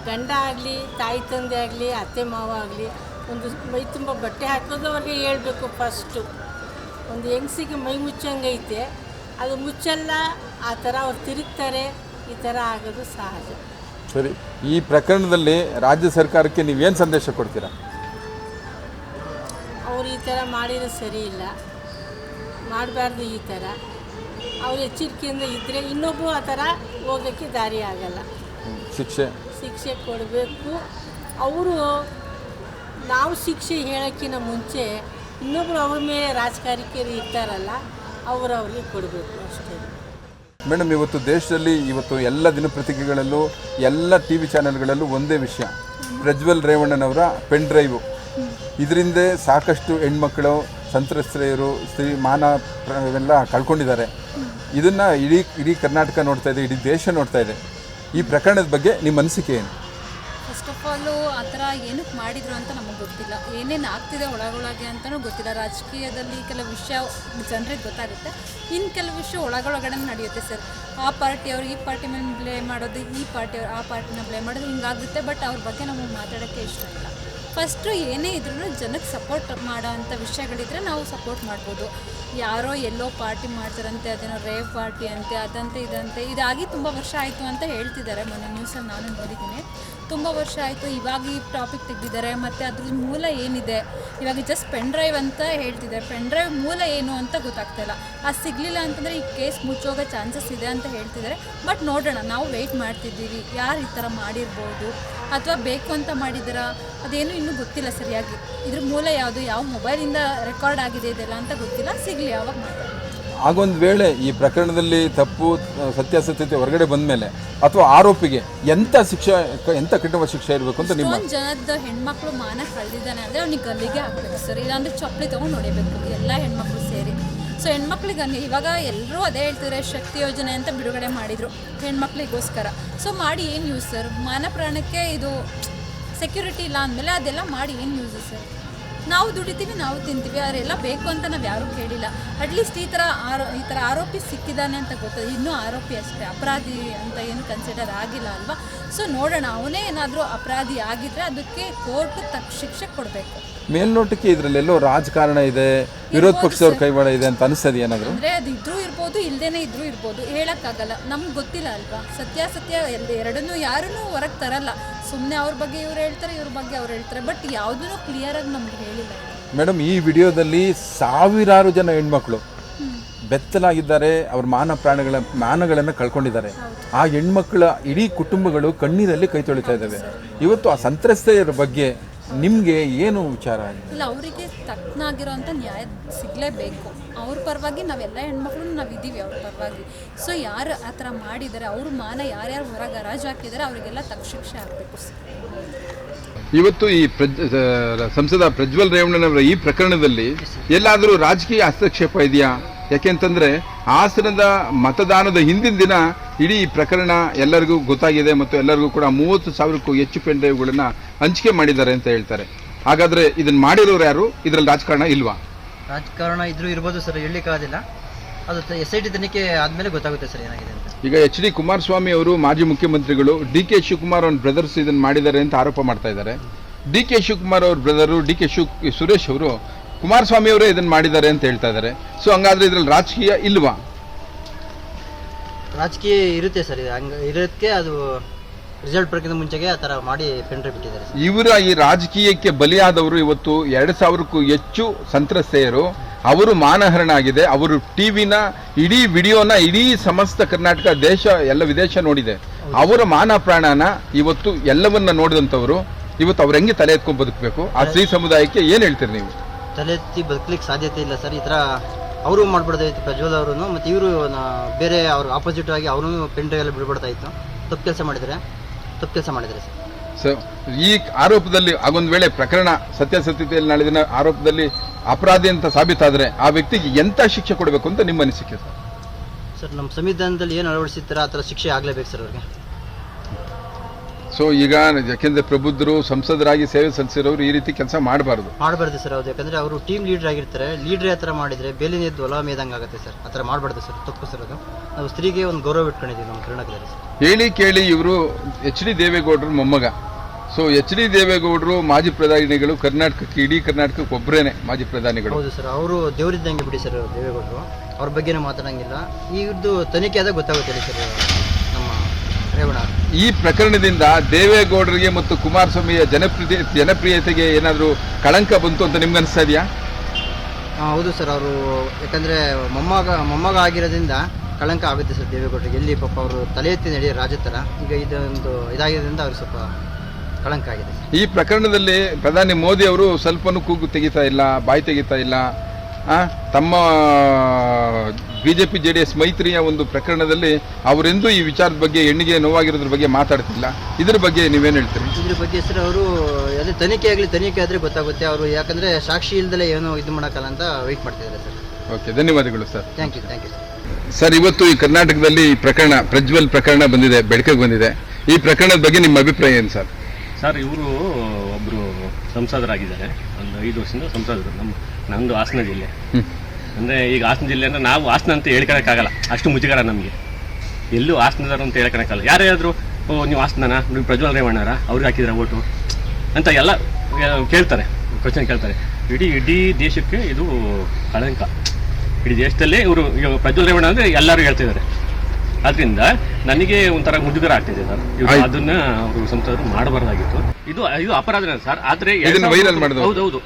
ಗಂಡ ಆಗಲಿ, ತಾಯಿ ತಂದೆ ಆಗಲಿ, ಅತ್ತೆ ಮಾವ ಆಗಲಿ, ಒಂದು ಮೈ ತುಂಬ ಬಟ್ಟೆ ಹಾಕೋದು ಅವ್ರಿಗೆ ಹೇಳ್ಬೇಕು ಫಸ್ಟು. ಒಂದು ಹೆಂಗಸಿಗೆ ಮೈ ಮುಚ್ಚಂಗೈತೆ, ಅದು ಮುಚ್ಚಲ್ಲ, ಆ ಥರ ಅವ್ರು ತಿರುಗ್ತಾರೆ. ಈ ಥರ ಆಗೋದು ಸಹಜ. ಸರಿ, ಈ ಪ್ರಕರಣದಲ್ಲಿ ರಾಜ್ಯ ಸರ್ಕಾರಕ್ಕೆ ನೀವೇನು ಸಂದೇಶ ಕೊಡ್ತೀರಾ? ಅವ್ರು ಈ ಥರ ಮಾಡಿದ್ರೆ ಸರಿ ಇಲ್ಲ, ಮಾಡಬಾರ್ದು ಈ ಥರ. ಅವ್ರು ಎಚ್ಚರಿಕೆಯಿಂದ ಇದ್ದರೆ ಇನ್ನೊಬ್ಬರು ಆ ಥರ ಹೋಗೋಕ್ಕೆ ದಾರಿ ಆಗಲ್ಲ. ಶಿಕ್ಷೆ ಕೊಡಬೇಕು. ಅವರು ನಾವು ಶಿಕ್ಷೆ ಹೇಳೋಕ್ಕಿಂತ ಮುಂಚೆ ಇನ್ನೊಬ್ರು ಅವ್ರ ಮೇಲೆ ರಾಜಕಾರಣಿಕರು ಇರ್ತಾರಲ್ಲ, ಅವ್ರಿಗೆ ಕೊಡಬೇಕು ಅಷ್ಟೇ. ಮೇಡಮ್, ಇವತ್ತು ದೇಶದಲ್ಲಿ ಎಲ್ಲ ದಿನಪತ್ರಿಕೆಗಳಲ್ಲೂ ಎಲ್ಲ ಟಿ ವಿ ಚಾನೆಲ್ಗಳಲ್ಲೂ ಒಂದೇ ವಿಷಯ, ಪ್ರಜ್ವಲ್ ರೇವಣ್ಣನವರ ಪೆನ್ ಡ್ರೈವು. ಇದರಿಂದ ಸಾಕಷ್ಟು ಹೆಣ್ಮಕ್ಳು ಸಂತ್ರಸ್ತೆಯರು ಮಾನ ಎಲ್ಲ ಕಳ್ಕೊಂಡಿದ್ದಾರೆ. ಇದನ್ನು ಇಡೀ ಕರ್ನಾಟಕ ನೋಡ್ತಾ ಇದೆ, ಇಡೀ ದೇಶ ನೋಡ್ತಾ ಇದೆ. ಈ ಪ್ರಕರಣದ ಬಗ್ಗೆ ನಿಮ್ಮ ಅನಿಸಿಕೆ ಏನು? ಫಸ್ಟ್ ಆಫ್ ಆಲು ಆ ಥರ ಏನಕ್ಕೆ ಮಾಡಿದ್ರು ಅಂತ ನಮಗೆ ಗೊತ್ತಿಲ್ಲ, ಏನೇನು ಆಗ್ತಿದೆ ಒಳಗೊಳಗೆ ಅಂತಲೂ ಗೊತ್ತಿಲ್ಲ. ರಾಜಕೀಯದಲ್ಲಿ ಕೆಲವು ವಿಷಯ ಜನರಿಗೆ ಗೊತ್ತಾಗುತ್ತೆ, ಇನ್ನು ಕೆಲವು ವಿಷಯ ಒಳಗೊಳಗಡೆ ನಡೆಯುತ್ತೆ ಸರ್. ಆ ಪಾರ್ಟಿಯವರು ಈ ಪಾರ್ಟಿ ಮೇಲೆ ಬ್ಲೇಮ್ ಮಾಡೋದು, ಈ ಪಾರ್ಟಿಯವರು ಆ ಪಾರ್ಟಿನ ಬ್ಲೇಮ್ ಮಾಡೋದು, ಹಿಂಗಾಗುತ್ತೆ. ಬಟ್ ಅವ್ರ ಬಗ್ಗೆ ನಮಗೆ ಮಾತಾಡೋಕ್ಕೆ ಇಷ್ಟ ಇಲ್ಲ. ಫಸ್ಟು ಏನೇ ಇದ್ರೂ ಜನಕ್ಕೆ ಸಪೋರ್ಟ್ ಮಾಡೋ ಅಂಥ ವಿಷಯಗಳಿದ್ರೆ ನಾವು ಸಪೋರ್ಟ್ ಮಾಡ್ಬೋದು. ಯಾರೋ ಎಲ್ಲೋ ಪಾರ್ಟಿ ಮಾಡ್ತಾರಂತೆ, ಅದೇನೋ ರೇವ್ ಪಾರ್ಟಿ ಅಂತೆ, ಅದಂತೆ ಇದಂತೆ, ಇದಾಗಿ ತುಂಬ ವರ್ಷ ಆಯಿತು ಅಂತ ಹೇಳ್ತಿದ್ದಾರೆ. ಮೊನ್ನೆ ನ್ಯೂಸಲ್ಲಿ ನಾನು ನೋಡಿದ್ದೀನಿ, ತುಂಬ ವರ್ಷ ಆಯಿತು, ಇವಾಗ ಈ ಟಾಪಿಕ್ ತೆಗೆದಿದ್ದಾರೆ. ಮತ್ತು ಅದ್ರ ಮೂಲ ಏನಿದೆ, ಇವಾಗ ಜಸ್ಟ್ ಪೆನ್ ಡ್ರೈವ್ ಅಂತ ಹೇಳ್ತಿದ್ದಾರೆ, ಪೆನ್ ಡ್ರೈವ್ ಮೂಲ ಏನು ಅಂತ ಗೊತ್ತಾಗ್ತಾಯಿಲ್ಲ. ಅದು ಸಿಗಲಿಲ್ಲ ಅಂತಂದರೆ ಈ ಕೇಸ್ ಮುಚ್ಚೋಗೋ ಚಾನ್ಸಸ್ ಇದೆ ಅಂತ ಹೇಳ್ತಿದ್ದಾರೆ. ಬಟ್ ನೋಡೋಣ, ನಾವು ವೆಯ್ಟ್ ಮಾಡ್ತಿದ್ದೀವಿ, ಯಾರು ಈ ಥರ ಮಾಡಿರ್ಬೋದು ಅಥವಾ ಬೇಕು ಅಂತ ಮಾಡಿದಾರಾ ಅದೇನು ಇನ್ನೂ ಗೊತ್ತಿಲ್ಲ ಸರಿಯಾಗಿ. ಇದ್ರ ಮೂಲ ಯಾವುದು, ಯಾವ ಮೊಬೈಲಿಂದ ರೆಕಾರ್ಡ್ ಆಗಿದೆ ಇದೆಲ್ಲ ಅಂತ ಗೊತ್ತಿಲ್ಲ. ಸಿಗಲಿ, ಯಾವಾಗ ಮಾತಾಡೋಣ. ಆಗೊಂದು ವೇಳೆ ಈ ಪ್ರಕರಣದಲ್ಲಿ ತಪ್ಪು ಸತ್ಯಾಸತ್ಯತೆ ಹೊರಗಡೆ ಬಂದ ಮೇಲೆ ಅಥವಾ ಆರೋಪಿಗೆ ಎಂಥ ಕಠಿಣ ಶಿಕ್ಷೆ ಇರಬೇಕು ಅಂತ ನಿಮ್ಮ ಜನದ ಹೆಣ್ಮಕ್ಳು ಮಾನ ಕಳೆದಿದ್ದಾನೆ ಅಂದರೆ ಅವ್ನಿಗೆ ಗಲ್ಲಿಗೆ ಆಗಬೇಕು ಸರ್, ಇಲ್ಲಾಂದರೆ ಚಪ್ಪಲಿ ತೊಗೊಂಡು ಹೊಡಿಬೇಕು ಎಲ್ಲ ಹೆಣ್ಮಕ್ಳು ಸೇರಿ. ಸೊ ಹೆಣ್ಮಕ್ಳಿಗೆ ಇವಾಗ ಎಲ್ಲರೂ ಅದೇ ಹೇಳ್ತಿದ್ದಾರೆ, ಶಕ್ತಿ ಯೋಜನೆ ಅಂತ ಬಿಡುಗಡೆ ಮಾಡಿದರು ಹೆಣ್ಮಕ್ಳಿಗೋಸ್ಕರ. ಸೊ ಮಾಡಿ ಏನು ಯೂಸ್ ಸರ್? ಮಾನ ಪ್ರಾಣಕ್ಕೆ ಇದು ಸೆಕ್ಯೂರಿಟಿ ಇಲ್ಲ ಅಂದಮೇಲೆ ಅದೆಲ್ಲ ಮಾಡಿ ಏನು ಯೂಸು ಸರ್? ನಾವು ದುಡಿತೀವಿ, ನಾವು ತಿಂತೀವಿ, ಅವರೆಲ್ಲ ಬೇಕು ಅಂತ ನಾವು ಯಾರೂ ಕೇಳಿಲ್ಲ. ಅಟ್ಲೀಸ್ಟ್ ಈ ಥರ ಆರೋಪಿ ಸಿಕ್ಕಿದ್ದಾನೆ ಅಂತ ಗೊತ್ತದು, ಇನ್ನೂ ಆರೋಪಿ ಅಷ್ಟೇ, ಅಪರಾಧಿ ಅಂತ ಏನು ಕನ್ಸಿಡರ್ ಆಗಿಲ್ಲ ಅಲ್ವಾ? ಸೊ ನೋಡೋಣ, ಅವನೇ ಏನಾದರೂ ಅಪರಾಧಿ ಆಗಿದ್ದರೆ ಅದಕ್ಕೆ ಕೋರ್ಟ್ ಶಿಕ್ಷೆ ಕೊಡಬೇಕು. ಮೇಲ್ನೋಟಕ್ಕೆ ಇದರಲ್ಲೆಲ್ಲೋ ರಾಜಕಾರಣ ಇದೆ, ವಿರೋಧ ಪಕ್ಷದವ್ರ ಕೈವಾಡ ಇದೆ ಅಂತ ಅನಿಸ್ತದೆ ಏನಾದರೂ? ಅಂದರೆ ಅದು ಇದ್ರೂ ಇರ್ಬೋದು, ಇಲ್ಲದೇನೆ ಇದ್ರೂ ಇರ್ಬೋದು, ಹೇಳೋಕ್ಕಾಗಲ್ಲ. ನಮ್ಗೆ ಗೊತ್ತಿಲ್ಲ ಅಲ್ವಾ? ಸತ್ಯಾಸತ್ಯ ಎರಡನ್ನೂ ಯಾರನ್ನೂ ಹೊರಗೆ ತರಲ್ಲ. ಸುಮ್ಮನೆ ಅವ್ರ ಬಗ್ಗೆ ಇವ್ರು ಹೇಳ್ತಾರೆ, ಇವ್ರ ಬಗ್ಗೆ ಅವ್ರು ಹೇಳ್ತಾರೆ, ಬಟ್ ಯಾವುದೂ ಕ್ಲಿಯರಾಗಿ ನಮ್ಗೆ ಹೇಳಿಲ್ಲ. ಮೇಡಮ್, ಈ ವಿಡಿಯೋದಲ್ಲಿ ಸಾವಿರಾರು ಜನ ಹೆಣ್ಮಕ್ಳು ಬೆತ್ತಲಾಗಿದ್ದಾರೆ, ಅವ್ರ ಮಾನಗಳನ್ನು ಕಳ್ಕೊಂಡಿದ್ದಾರೆ. ಆ ಹೆಣ್ಮಕ್ಳ ಇಡೀ ಕುಟುಂಬಗಳು ಕಣ್ಣೀರಲ್ಲಿ ಕೈ ತೊಳಿತಾ ಇದ್ದಾವೆ. ಇವತ್ತು ಆ ಸಂತ್ರಸ್ತೆಯರ ಬಗ್ಗೆ ನಿಮಗೆ ಏನು ವಿಚಾರ? ಇಲ್ಲ, ಅವರಿಗೆ ತಕ್ಕನಾಗಿರೋಂಥ ನ್ಯಾಯ ಸಿಗಲೇಬೇಕು. ಅವ್ರ ಪರವಾಗಿ ನಾವೆಲ್ಲ ಹೆಣ್ಮಕ್ಳು ನಾವಿದ್ದೀವಿ ಅವ್ರ ಪರವಾಗಿ. ಸೊ ಯಾರು ಆ ಥರ ಮಾಡಿದ್ದಾರೆ, ಅವ್ರ ಮಾನ ಯಾರ್ಯಾರು ಹೊರಗೆ ಹರಾಜು ಹಾಕಿದ್ದಾರೆ, ಅವರಿಗೆಲ್ಲ ತಕ್ಕ ಶಿಕ್ಷೆ ಆಗಬೇಕು ಸರ್. ಇವತ್ತು ಈ ಸಂಸದ ಪ್ರಜ್ವಲ್ ರೇವಣ್ಣನವರ ಈ ಪ್ರಕರಣದಲ್ಲಿ ಎಲ್ಲಾದರೂ ರಾಜಕೀಯ ಹಸ್ತಕ್ಷೇಪ ಇದೆಯಾ? ಯಾಕೆಂತಂದರೆ ಹಾಸನದ ಮತದಾನದ ಹಿಂದಿನ ದಿನ ಇಡೀ ಪ್ರಕರಣ ಎಲ್ಲರಿಗೂ ಗೊತ್ತಾಗಿದೆ ಮತ್ತು ಎಲ್ಲರಿಗೂ ಕೂಡ 30,000ಕ್ಕೂ ಹೆಚ್ಚು ಪೆನ್ ಡ್ರೈವ್ಗಳನ್ನು ಹಂಚಿಕೆ ಮಾಡಿದ್ದಾರೆ ಅಂತ ಹೇಳ್ತಾರೆ. ಹಾಗಾದರೆ ಇದನ್ನು ಮಾಡಿರೋರು ಯಾರು? ಇದರಲ್ಲಿ ರಾಜಕಾರಣ ಇಲ್ವಾ? ರಾಜಕಾರಣ ಇದ್ರೂ ಇರ್ಬೋದು ಸರ್, ಹೇಳಲಿಕ್ಕಾಗೋದಿಲ್ಲ. ಅದು SIT ತನಿಖೆ ಆದಮೇಲೆ ಗೊತ್ತಾಗುತ್ತೆ ಸರ್ ಏನಾಗಿದೆ ಅಂತ. ಈಗ HD ಕುಮಾರಸ್ವಾಮಿ ಅವರು ಮಾಜಿ ಮುಖ್ಯಮಂತ್ರಿಗಳು, DK ಶಿವಕುಮಾರ್ ಅವ್ರ ಬ್ರದರ್ಸ್ ಇದನ್ನು ಮಾಡಿದ್ದಾರೆ ಅಂತ ಆರೋಪ ಮಾಡ್ತಾ ಇದ್ದಾರೆ. DK ಶಿವಕುಮಾರ್ ಅವ್ರ ಬ್ರದರು DK ಸುರೇಶ್ ಅವರು ಕುಮಾರಸ್ವಾಮಿ ಅವರೇ ಇದನ್ನು ಮಾಡಿದ್ದಾರೆ ಅಂತ ಹೇಳ್ತಾ ಇದ್ದಾರೆ. ಸೊ ಹಂಗಾದ್ರೆ ಇದರಲ್ಲಿ ರಾಜಕೀಯ ಇಲ್ವಾ? ರಾಜಕೀಯ ಇರುತ್ತೆ ಸರ್, ಇದು ಹಂಗೆ ಇರೋದಕ್ಕೆ ಅದು ರಿಸಲ್ಟ್ ಬರೋಕ್ಕಿಂತ ಮುಂಚೆಗೆ ಆ ಥರ ಮಾಡಿ ಪೆನ್ ಡ್ರೈವ್ ಬಿಟ್ಟಿದ್ದಾರೆ ಸರ್. ಇವರ ಈ ರಾಜಕೀಯಕ್ಕೆ ಬಲಿಯಾದವರು ಇವತ್ತು 2,000ಕ್ಕೂ ಹೆಚ್ಚು ಸಂತ್ರಸ್ತೆಯರು, ಅವರು ಮಾನಹರಣ ಆಗಿದೆ. ಅವರು ಟಿವಿನ ಇಡೀ ವಿಡಿಯೋನ ಇಡೀ ಸಮಸ್ತ ಕರ್ನಾಟಕ ದೇಶ ಎಲ್ಲ ವಿದೇಶ ನೋಡಿದೆ. ಅವರ ಮಾನ ಪ್ರಾಣನ ಇವತ್ತು ಎಲ್ಲವನ್ನ ನೋಡಿದಂಥವ್ರು ಇವತ್ತು ಅವ್ರು ಹೆಂಗೆ ತಲೆ ಎತ್ಕೊಂಡು ಬದುಕಬೇಕು? ಆ ಸ್ತ್ರೀ ಸಮುದಾಯಕ್ಕೆ ಏನು ಹೇಳ್ತೀರಿ ನೀವು? ತಲೆ ಎತ್ತಿ ಬದುಕಲಿಕ್ಕೆ ಸಾಧ್ಯತೆ ಇಲ್ಲ ಸರ್. ಈ ಥರ ಅವರು ಮಾಡ್ಬಿಡ್ದಾಯ್ತು ಪ್ರಜ್ವಲ್ ಅವರು, ಮತ್ತು ಇವರು ಬೇರೆ ಅವ್ರ ಆಪೋಸಿಟ್ ಆಗಿ ಅವರು ಪೆನ್ ಡ್ರೈವ್ ಎಲ್ಲ ಬಿಡ್ಬಿಡ್ತಾಯಿತ್ತು. ತಪ್ಪು ಕೆಲಸ ಮಾಡಿದ್ದಾರೆ ಸರ್. ಸೊ ಈ ಆರೋಪದಲ್ಲಿ ಆಗೊಂದು ವೇಳೆ ಪ್ರಕರಣ ಸತ್ಯಾಸತ್ಯತೆಯಲ್ಲಿ ನಾಳೆ ದಿನ ಆರೋಪದಲ್ಲಿ ಅಪರಾಧಿ ಅಂತ ಸಾಬೀತಾದರೆ ಆ ವ್ಯಕ್ತಿಗೆ ಎಂಥ ಶಿಕ್ಷೆ ಕೊಡಬೇಕು ಅಂತ ನಿಮ್ಮ ಅನಿಸಿಕೆ ಸರ್? ಸರ್, ನಮ್ಮ ಸಂವಿಧಾನದಲ್ಲಿ ಏನು ಅಳವಡಿಸಿರ್ತಾರೆ ಆ ಥರ ಶಿಕ್ಷೆ ಆಗಲೇಬೇಕು ಸರ್ ಅವ್ರಿಗೆ. ಸೊ ಈಗ ಯಾಕೆಂದ್ರೆ ಪ್ರಬುದ್ಧರು ಸಂಸದರಾಗಿ ಸೇವೆ ಸಲ್ಲಿಸಿರೋರು ಈ ರೀತಿ ಕೆಲಸ ಮಾಡಬಾರ್ದು ಸರ್. ಹೌದು, ಯಾಕಂದ್ರೆ ಅವರು ಟೀಮ್ ಲೀಡರ್ ಆಗಿರ್ತಾರೆ. ಲೀಡರ್ ಆ ಥರ ಮಾಡಿದರೆ ಬೇಲಿನ ಎದ್ದು ಹೊಲ ಮೇದಂಗೆ ಆಗುತ್ತೆ ಸರ್. ಆ ಥರ ಮಾಡಬಾರ್ದು ಸರ್, ತಪ್ಪು ಸರ್. ಅದು ನಾವು ಸ್ತ್ರೀಗೆ ಒಂದು ಗೌರವ ಇಟ್ಕೊಂಡಿದ್ದೀವಿ ನಮ್ಮ ಕರ್ನಾಟಕದಲ್ಲಿ ಸರ್. ಹೇಳಿ ಕೇಳಿ ಇವರು ಎಚ್ ಡಿ ದೇವೇಗೌಡರು ಮೊಮ್ಮಗ. ಸೊ ಎಚ್ ಡಿ ದೇವೇಗೌಡರು ಮಾಜಿ ಪ್ರಧಾನಿಗಳು, ಕರ್ನಾಟಕಕ್ಕೆ ಇಡೀ ಕರ್ನಾಟಕಕ್ಕೆ ಒಬ್ಬರೇನೆ ಮಾಜಿ ಪ್ರಧಾನಿಗಳು. ಹೌದು ಸರ್, ಅವರು ದೇವರಿದ್ದಂಗೆ ಬಿಡಿ ಸರ್ ದೇವೇಗೌಡರು. ಅವ್ರ ಬಗ್ಗೆನೇ ಮಾತಾಡಂಗಿಲ್ಲ. ಇವ್ರದ್ದು ತನಿಖೆ ಆದಾಗ ಗೊತ್ತಾಗುತ್ತೆ ಸರ್ ನಮ್ಮ ರೇವಣ್ಣ. ಈ ಪ್ರಕರಣದಿಂದ ದೇವೇಗೌಡರಿಗೆ ಮತ್ತು ಕುಮಾರಸ್ವಾಮಿಯ ಜನಪ್ರಿಯತೆಗೆ ಏನಾದರೂ ಕಳಂಕ ಬಂತು ಅಂತ ನಿಮ್ಗೆ ಅನಿಸ್ತಾ ಇದೆಯಾ? ಹೌದು ಸರ್, ಅವರು ಯಾಕಂದರೆ ಮೊಮ್ಮಗ ಆಗಿರೋದ್ರಿಂದ ಕಳಂಕ ಆಗುತ್ತೆ ಸರ್ ದೇವೇಗೌಡರಿಗೆ. ಎಲ್ಲಿ ಪಾಪ ಅವರು ತಲೆ ಎತ್ತಿ ನಡೆಯೋ ರಾಜ ಥರ ಈಗ ಇದೊಂದು ಇದಾಗಿರೋದ್ರಿಂದ ಅವ್ರಿಗೆ ಸ್ವಲ್ಪ ಕಳಂಕ ಆಗಿದೆ. ಈ ಪ್ರಕರಣದಲ್ಲಿ ಪ್ರಧಾನಿ ಮೋದಿ ಅವರು ಸ್ವಲ್ಪನೂ ಕೂಗು ತೆಗಿತಾ ಇಲ್ಲ, ಬಾಯಿ ತೆಗಿತಾ ಇಲ್ಲ. ತಮ್ಮ ಬಿಜೆಪಿ JDS ಮೈತ್ರಿಯ ಒಂದು ಪ್ರಕರಣದಲ್ಲಿ ಅವರೆಂದೂ ಈ ವಿಚಾರದ ಬಗ್ಗೆ, ಹೆಣ್ಣಿಗೆ ನೋವಾಗಿರೋದ್ರ ಬಗ್ಗೆ ಮಾತಾಡ್ತಿಲ್ಲ. ಇದ್ರ ಬಗ್ಗೆ ನೀವೇನು ಹೇಳ್ತೀರಿ? ಇದ್ರ ಬಗ್ಗೆ ಸರ್ ಅವರು ಅದೇ ತನಿಖೆ ಆದರೆ ಗೊತ್ತಾಗುತ್ತೆ. ಅವರು ಯಾಕಂದರೆ ಸಾಕ್ಷಿ ಇಲ್ದಲೇ ಏನೋ ಇದು ಮಾಡೋಕ್ಕಲ್ಲ ಅಂತ ವೆಯ್ಟ್ ಮಾಡ್ತಿದ್ದಾರೆ ಸರ್. ಓಕೆ, ಧನ್ಯವಾದಗಳು sir. Thank you sir. Sir, ಇವತ್ತು ಈ ಕರ್ನಾಟಕದಲ್ಲಿ ಈ ಪ್ರಕರಣ ಪ್ರಜ್ವಲ್ ಪ್ರಕರಣ ಬಂದಿದೆ, ಬೆಳಕಿಗೆ ಬಂದಿದೆ. ಈ ಪ್ರಕರಣದ ಬಗ್ಗೆ ನಿಮ್ಮ ಅಭಿಪ್ರಾಯ ಏನು ಸರ್? ಸರ್, ಇವರು ಒಬ್ಬರು ಸಂಸದರಾಗಿದ್ದಾರೆ. ಒಂದು 5 ವರ್ಷದಿಂದ ಸಂಸದರು. ನಮ್ಮದು ಹಾಸನ ಜಿಲ್ಲೆ. ಅಂದರೆ ಈಗ ಹಾಸನ ಜಿಲ್ಲೆ ಅಂದರೆ ನಾವು ಹಾಸನ ಅಂತ ಹೇಳ್ಕೊಳಕ್ಕಾಗಲ್ಲ, ಅಷ್ಟು ಮುಜುಗರ ನಮಗೆ. ಎಲ್ಲೂ ಹಾಸನದಾರು ಅಂತ ಹೇಳ್ಕೊಳಕ್ಕಾಗಲ್ಲ. ಯಾರಾದರೂ ನೀವು ಹಾಸನನ, ನೀವು ಪ್ರಜ್ವಲ್ ರೇವಣ್ಣರ ಅವ್ರಿಗೆ ಹಾಕಿದ್ರೆ ಓಟು ಅಂತ ಎಲ್ಲ ಕೇಳ್ತಾರೆ, ಕ್ವಶನ್ ಕೇಳ್ತಾರೆ. ಇಡೀ ದೇಶಕ್ಕೆ ಇದು ಕಳಂಕ. ಇಡೀ ದೇಶದಲ್ಲೇ ಇವರು ಪ್ರಜ್ವಲ್ ರೇವಣ್ಣ ಅಂದರೆ ಎಲ್ಲರೂ ಹೇಳ್ತಿದ್ದಾರೆ. ಅದರಿಂದ ನನಗೆ ಒಂಥರ ಮುಜುಗರ ಆಗ್ತಿದೆ ಸರ್. ಅದನ್ನ ಅವರು ಸಂಸದರು ಮಾಡಬಾರ್ದಾಗಿತ್ತು. ಇದು ಅಪರಾಧ ಸರ್. ಆದ್ರೆ ಹೌದೌದು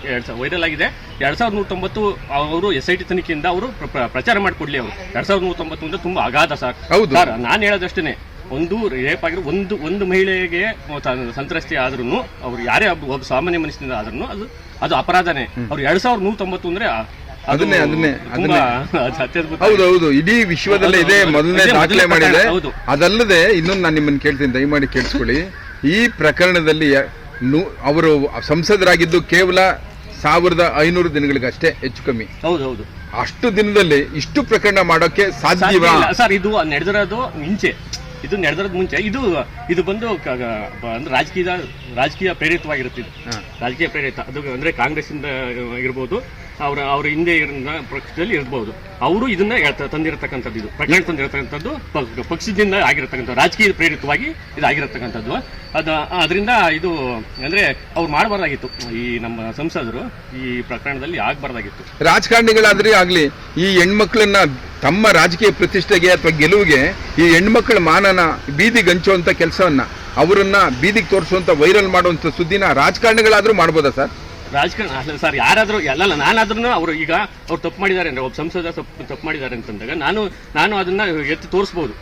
ವೈರಲ್ ಆಗಿದೆ. 2190 ಅವರು SIT ತನಿಖೆಯಿಂದ ಅವರು ಪ್ರಚಾರ ಮಾಡಿಕೊಡ್ಲಿ. ಅವರು 2190 ಅಂದ್ರೆ ತುಂಬಾ ಅಗಾಧ ಸರ್. ಸರ್, ನಾನು ಹೇಳೋದಷ್ಟೇ, ಒಂದು ರೇಪ್ ಆಗಿರೋ ಒಂದು ಮಹಿಳೆಗೆ ಸಂತ್ರಸ್ತೆ ಆದ್ರೂ, ಅವ್ರು ಯಾರೇ ಒಬ್ಬ ಸಾಮಾನ್ಯ ಮನುಷ್ಯನಿಂದ ಆದ್ರೂ ಅದು ಅಪರಾಧನೇ. ಅವ್ರು 2190 ಅಂದ್ರೆ ಹೌದೌದು, ಇಡೀ ವಿಶ್ವದಲ್ಲೇ ಇದೆ, ಮೊದಲನೇ ದಾಖಲೆ ಮಾಡಿದೆ. ಅದಲ್ಲದೆ ಇನ್ನೊಂದು ನಾನು ನಿಮ್ಮನ್ನು ಕೇಳ್ತೀನಿ, ದಯಮಾಡಿ ಕೇಳಿಸ್ಕೊಳ್ಳಿ. ಈ ಪ್ರಕರಣದಲ್ಲಿ ಅವರು ಸಂಸದರಾಗಿದ್ದು ಕೇವಲ 1500 ದಿನಗಳಿಗಷ್ಟೇ, ಹೆಚ್ಚು ಕಮ್ಮಿ. ಹೌದೌದು, ಅಷ್ಟು ದಿನದಲ್ಲಿ ಇಷ್ಟು ಪ್ರಕರಣ ಮಾಡೋಕೆ ಸಾಧ್ಯವಿಲ್ಲ ಸರ್. ಇದು ನಡೆದಿರೋದು ಮುಂಚೆ ಇದು ಬಂದು ರಾಜಕೀಯ ಪ್ರೇರಿತವಾಗಿರುತ್ತೆ. ರಾಜಕೀಯ ಪ್ರೇರಿತ ಅದು ಅಂದ್ರೆ ಕಾಂಗ್ರೆಸ್ ಇಂದ ಇರ್ಬೋದು, ಅವ್ರ ಹಿಂದೆ ಪಕ್ಷದಲ್ಲಿ ಇರ್ಬೋದು. ಅವರು ಇದನ್ನ ತಂದಿರತಕ್ಕಂಥದ್ದು, ಇದು ಪ್ರಕರಣ ತಂದಿರತಕ್ಕಂಥದ್ದು ಪಕ್ಷದಿಂದ ಆಗಿರತಕ್ಕಂಥದ್ದು, ರಾಜಕೀಯ ಪ್ರೇರಿತವಾಗಿ ಇದು ಆಗಿರತಕ್ಕಂಥದ್ದು. ಅದರಿಂದ ಇದು ಅಂದ್ರೆ ಅವ್ರು ಮಾಡಬಾರ್ದಾಗಿತ್ತು. ಈ ನಮ್ಮ ಸಂಸದರು ಈ ಪ್ರಕರಣದಲ್ಲಿ ಆಗ್ಬಾರ್ದಾಗಿತ್ತು. ರಾಜಕಾರಣಿಗಳಾದ್ರೆ ಆಗ್ಲಿ, ಈ ಹೆಣ್ಮಕ್ಳನ್ನ ತಮ್ಮ ರಾಜಕೀಯ ಪ್ರತಿಷ್ಠೆಗೆ ಅಥವಾ ಗೆಲುವಿಗೆ ಈ ಹೆಣ್ಮಕ್ಳ ಮಾನನ ಬೀದಿಗೆ ಹಂಚುವಂತ ಕೆಲಸವನ್ನ, ಅವರನ್ನ ಬೀದಿಗೆ ತೋರಿಸುವಂತ, ವೈರಲ್ ಮಾಡುವಂತ ಸುದ್ದಿನ ರಾಜಕಾರಣಿಗಳಾದ್ರೂ ಮಾಡ್ಬೋದಾ ಸರ್? ರಾಜಕಾರಣ ಅಲ್ಲ ಸರ್, ಯಾರಾದ್ರೂ ಎಲ್ಲ ನಾನಾದ್ರೂ ಅವ್ರು ತಪ್ಪು ಮಾಡಿದ್ದಾರೆ ಅಂದ್ರೆ, ಒಬ್ಬ ಸಂಸದ ತಪ್ಪು ಮಾಡಿದ್ದಾರೆ ಅಂತಂದಾಗ ನಾನು ಅದನ್ನ ಎತ್ತಿ ತೋರಿಸ್ಬೋದು.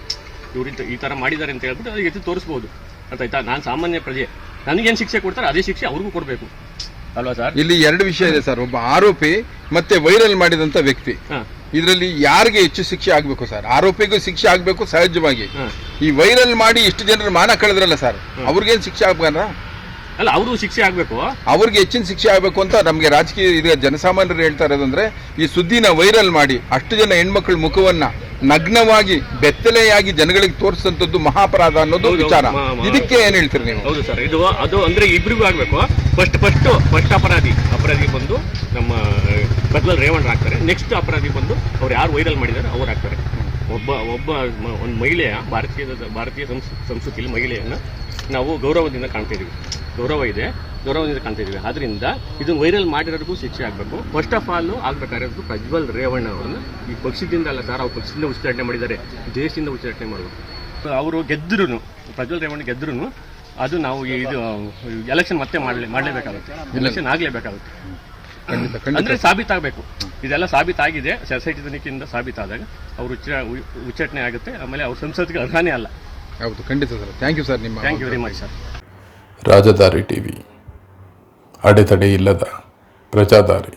ಇವ್ರು ಈ ತರ ಮಾಡಿದ್ದಾರೆ ಅಂತ ಹೇಳ್ಬಿಟ್ಟು ಅದು ಎತ್ತಿ ತೋರಿಸ್ಬೋದು. ಆಯ್ತಾ? ನಾನು ಸಾಮಾನ್ಯ ಪ್ರಜೆ, ನನಗೇನು ಶಿಕ್ಷೆ ಕೊಡ್ತಾರೆ ಅದೇ ಶಿಕ್ಷೆ ಅವ್ರಿಗೂ ಕೊಡಬೇಕು ಅಲ್ವಾ ಸರ್? ಇಲ್ಲಿ 2 ವಿಷಯ ಇದೆ ಸರ್. ಒಬ್ಬ ಆರೋಪಿ ಮತ್ತೆ ವೈರಲ್ ಮಾಡಿದಂತ ವ್ಯಕ್ತಿ, ಇದರಲ್ಲಿ ಯಾರಿಗೆ ಹೆಚ್ಚು ಶಿಕ್ಷೆ ಆಗ್ಬೇಕು ಸರ್? ಆರೋಪಿಗೂ ಶಿಕ್ಷೆ ಆಗ್ಬೇಕು ಸಹಜವಾಗಿ. ಈ ವೈರಲ್ ಮಾಡಿ ಇಷ್ಟು ಜನರ ಮಾನ ಕಳೆದ್ರಲ್ಲ ಸರ್, ಅವ್ರಿಗೇನು ಶಿಕ್ಷೆ ಆಗ್ಬೇಕಲ್ಲ? ಅಲ್ಲ, ಅವರು ಶಿಕ್ಷೆ ಆಗ್ಬೇಕು, ಅವ್ರಿಗೆ ಹೆಚ್ಚಿನ ಶಿಕ್ಷೆ ಆಗ್ಬೇಕು ಅಂತ ನಮ್ಗೆ ರಾಜಕೀಯ ಈಗ ಜನಸಾಮಾನ್ಯರು ಹೇಳ್ತಾ ಇರೋದಂದ್ರೆ, ಈ ಸುದ್ದಿನ ವೈರಲ್ ಮಾಡಿ ಅಷ್ಟು ಜನ ಹೆಣ್ಮಕ್ಳ ಮುಖವನ್ನ ನಗ್ನವಾಗಿ ಬೆತ್ತಲೆಯಾಗಿ ಜನಗಳಿಗೆ ತೋರಿಸಿದಂಥದ್ದು ಮಹಾಪರಾಧ ಅನ್ನೋದು ವಿಚಾರ. ಇದಕ್ಕೆ ಏನ್ ಹೇಳ್ತೀರಿ ನೀವು? ಹೌದು ಸರ್, ಅದು ಅಂದ್ರೆ ಇಬ್ರಿಗೂ ಆಗ್ಬೇಕು. ಫಸ್ಟ್ ಅಪರಾಧಿ ಬಂದು ನಮ್ಮ ಪ್ರಜ್ವಲ್ ರೇವಣ್ಣ ಆಗ್ತಾರೆ. ನೆಕ್ಸ್ಟ್ ಅಪರಾಧಿ ಬಂದು ಅವ್ರು ಯಾರು ವೈರಲ್ ಮಾಡಿದಾರೆ ಅವ್ರು ಆಗ್ತಾರೆ. ಒಂದು ಮಹಿಳೆಯ ಭಾರತೀಯ ಸಂಸ್ಕೃತಿಯಲ್ಲಿ ಮಹಿಳೆಯನ್ನ ನಾವು ಗೌರವದಿಂದ ಕಾಣ್ತಾ ಇದೀವಿ. ಗೌರವ ಇದೆ. ಗೌರವದಿಂದ ಕಾಣ್ತಿದ್ದೀವಿ. ಆದ್ದರಿಂದ ಇದನ್ನು ವೈರಲ್ ಮಾಡಿರೋರಿಗೂ ಶಿಕ್ಷೆ ಆಗಬೇಕು. ಫಸ್ಟ್ ಆಫ್ ಆಲ್ ಆಗಬೇಕಾಗಿರೋದು ಪ್ರಜ್ವಲ್ ರೇವಣ್ಣ ಅವರನ್ನು ಈ ಪಕ್ಷದಿಂದ ಅಲ್ಲ ಸರ್, ಅವ್ರು ಪಕ್ಷದಿಂದ ಉಚ್ಚಾಟನೆ ಮಾಡಿದ್ದಾರೆ, ದೇಶದಿಂದ ಉಚ್ಚಾಟನೆ ಮಾಡಬೇಕು. ಅವರು ಗೆದ್ದರೂ, ಪ್ರಜ್ವಲ್ ರೇವಣ್ಣ ಗೆದ್ದರೂ ಅದು ನಾವು ಇದು ಎಲೆಕ್ಷನ್ ಮತ್ತೆ ಮಾಡಲೇಬೇಕಾಗುತ್ತೆ, ಎಲೆಕ್ಷನ್ ಆಗಲೇಬೇಕಾಗುತ್ತೆ. ಅಂದರೆ ಸಾಬೀತಾಗಬೇಕು, ಇದೆಲ್ಲ ಸಾಬೀತಾಗಿದೆ, ಸೊಸೈಟಿ ತನಿಖೆಯಿಂದ ಸಾಬೀತಾದಾಗ ಅವರು ಉಚ್ಚಾಟನೆ ಆಗುತ್ತೆ. ಆಮೇಲೆ ಅವ್ರ ಸಂಸತ್ಗೆ ಅರ್ಹನೇ ಅಲ್ಲ. ಹೌದು, ಖಂಡಿತ sir. Thank you sir. Thank you very much sir. Rajadari TV, ಅಡೆತಡೆ ಇಲ್ಲದ ಪ್ರಜಾದಾರಿ.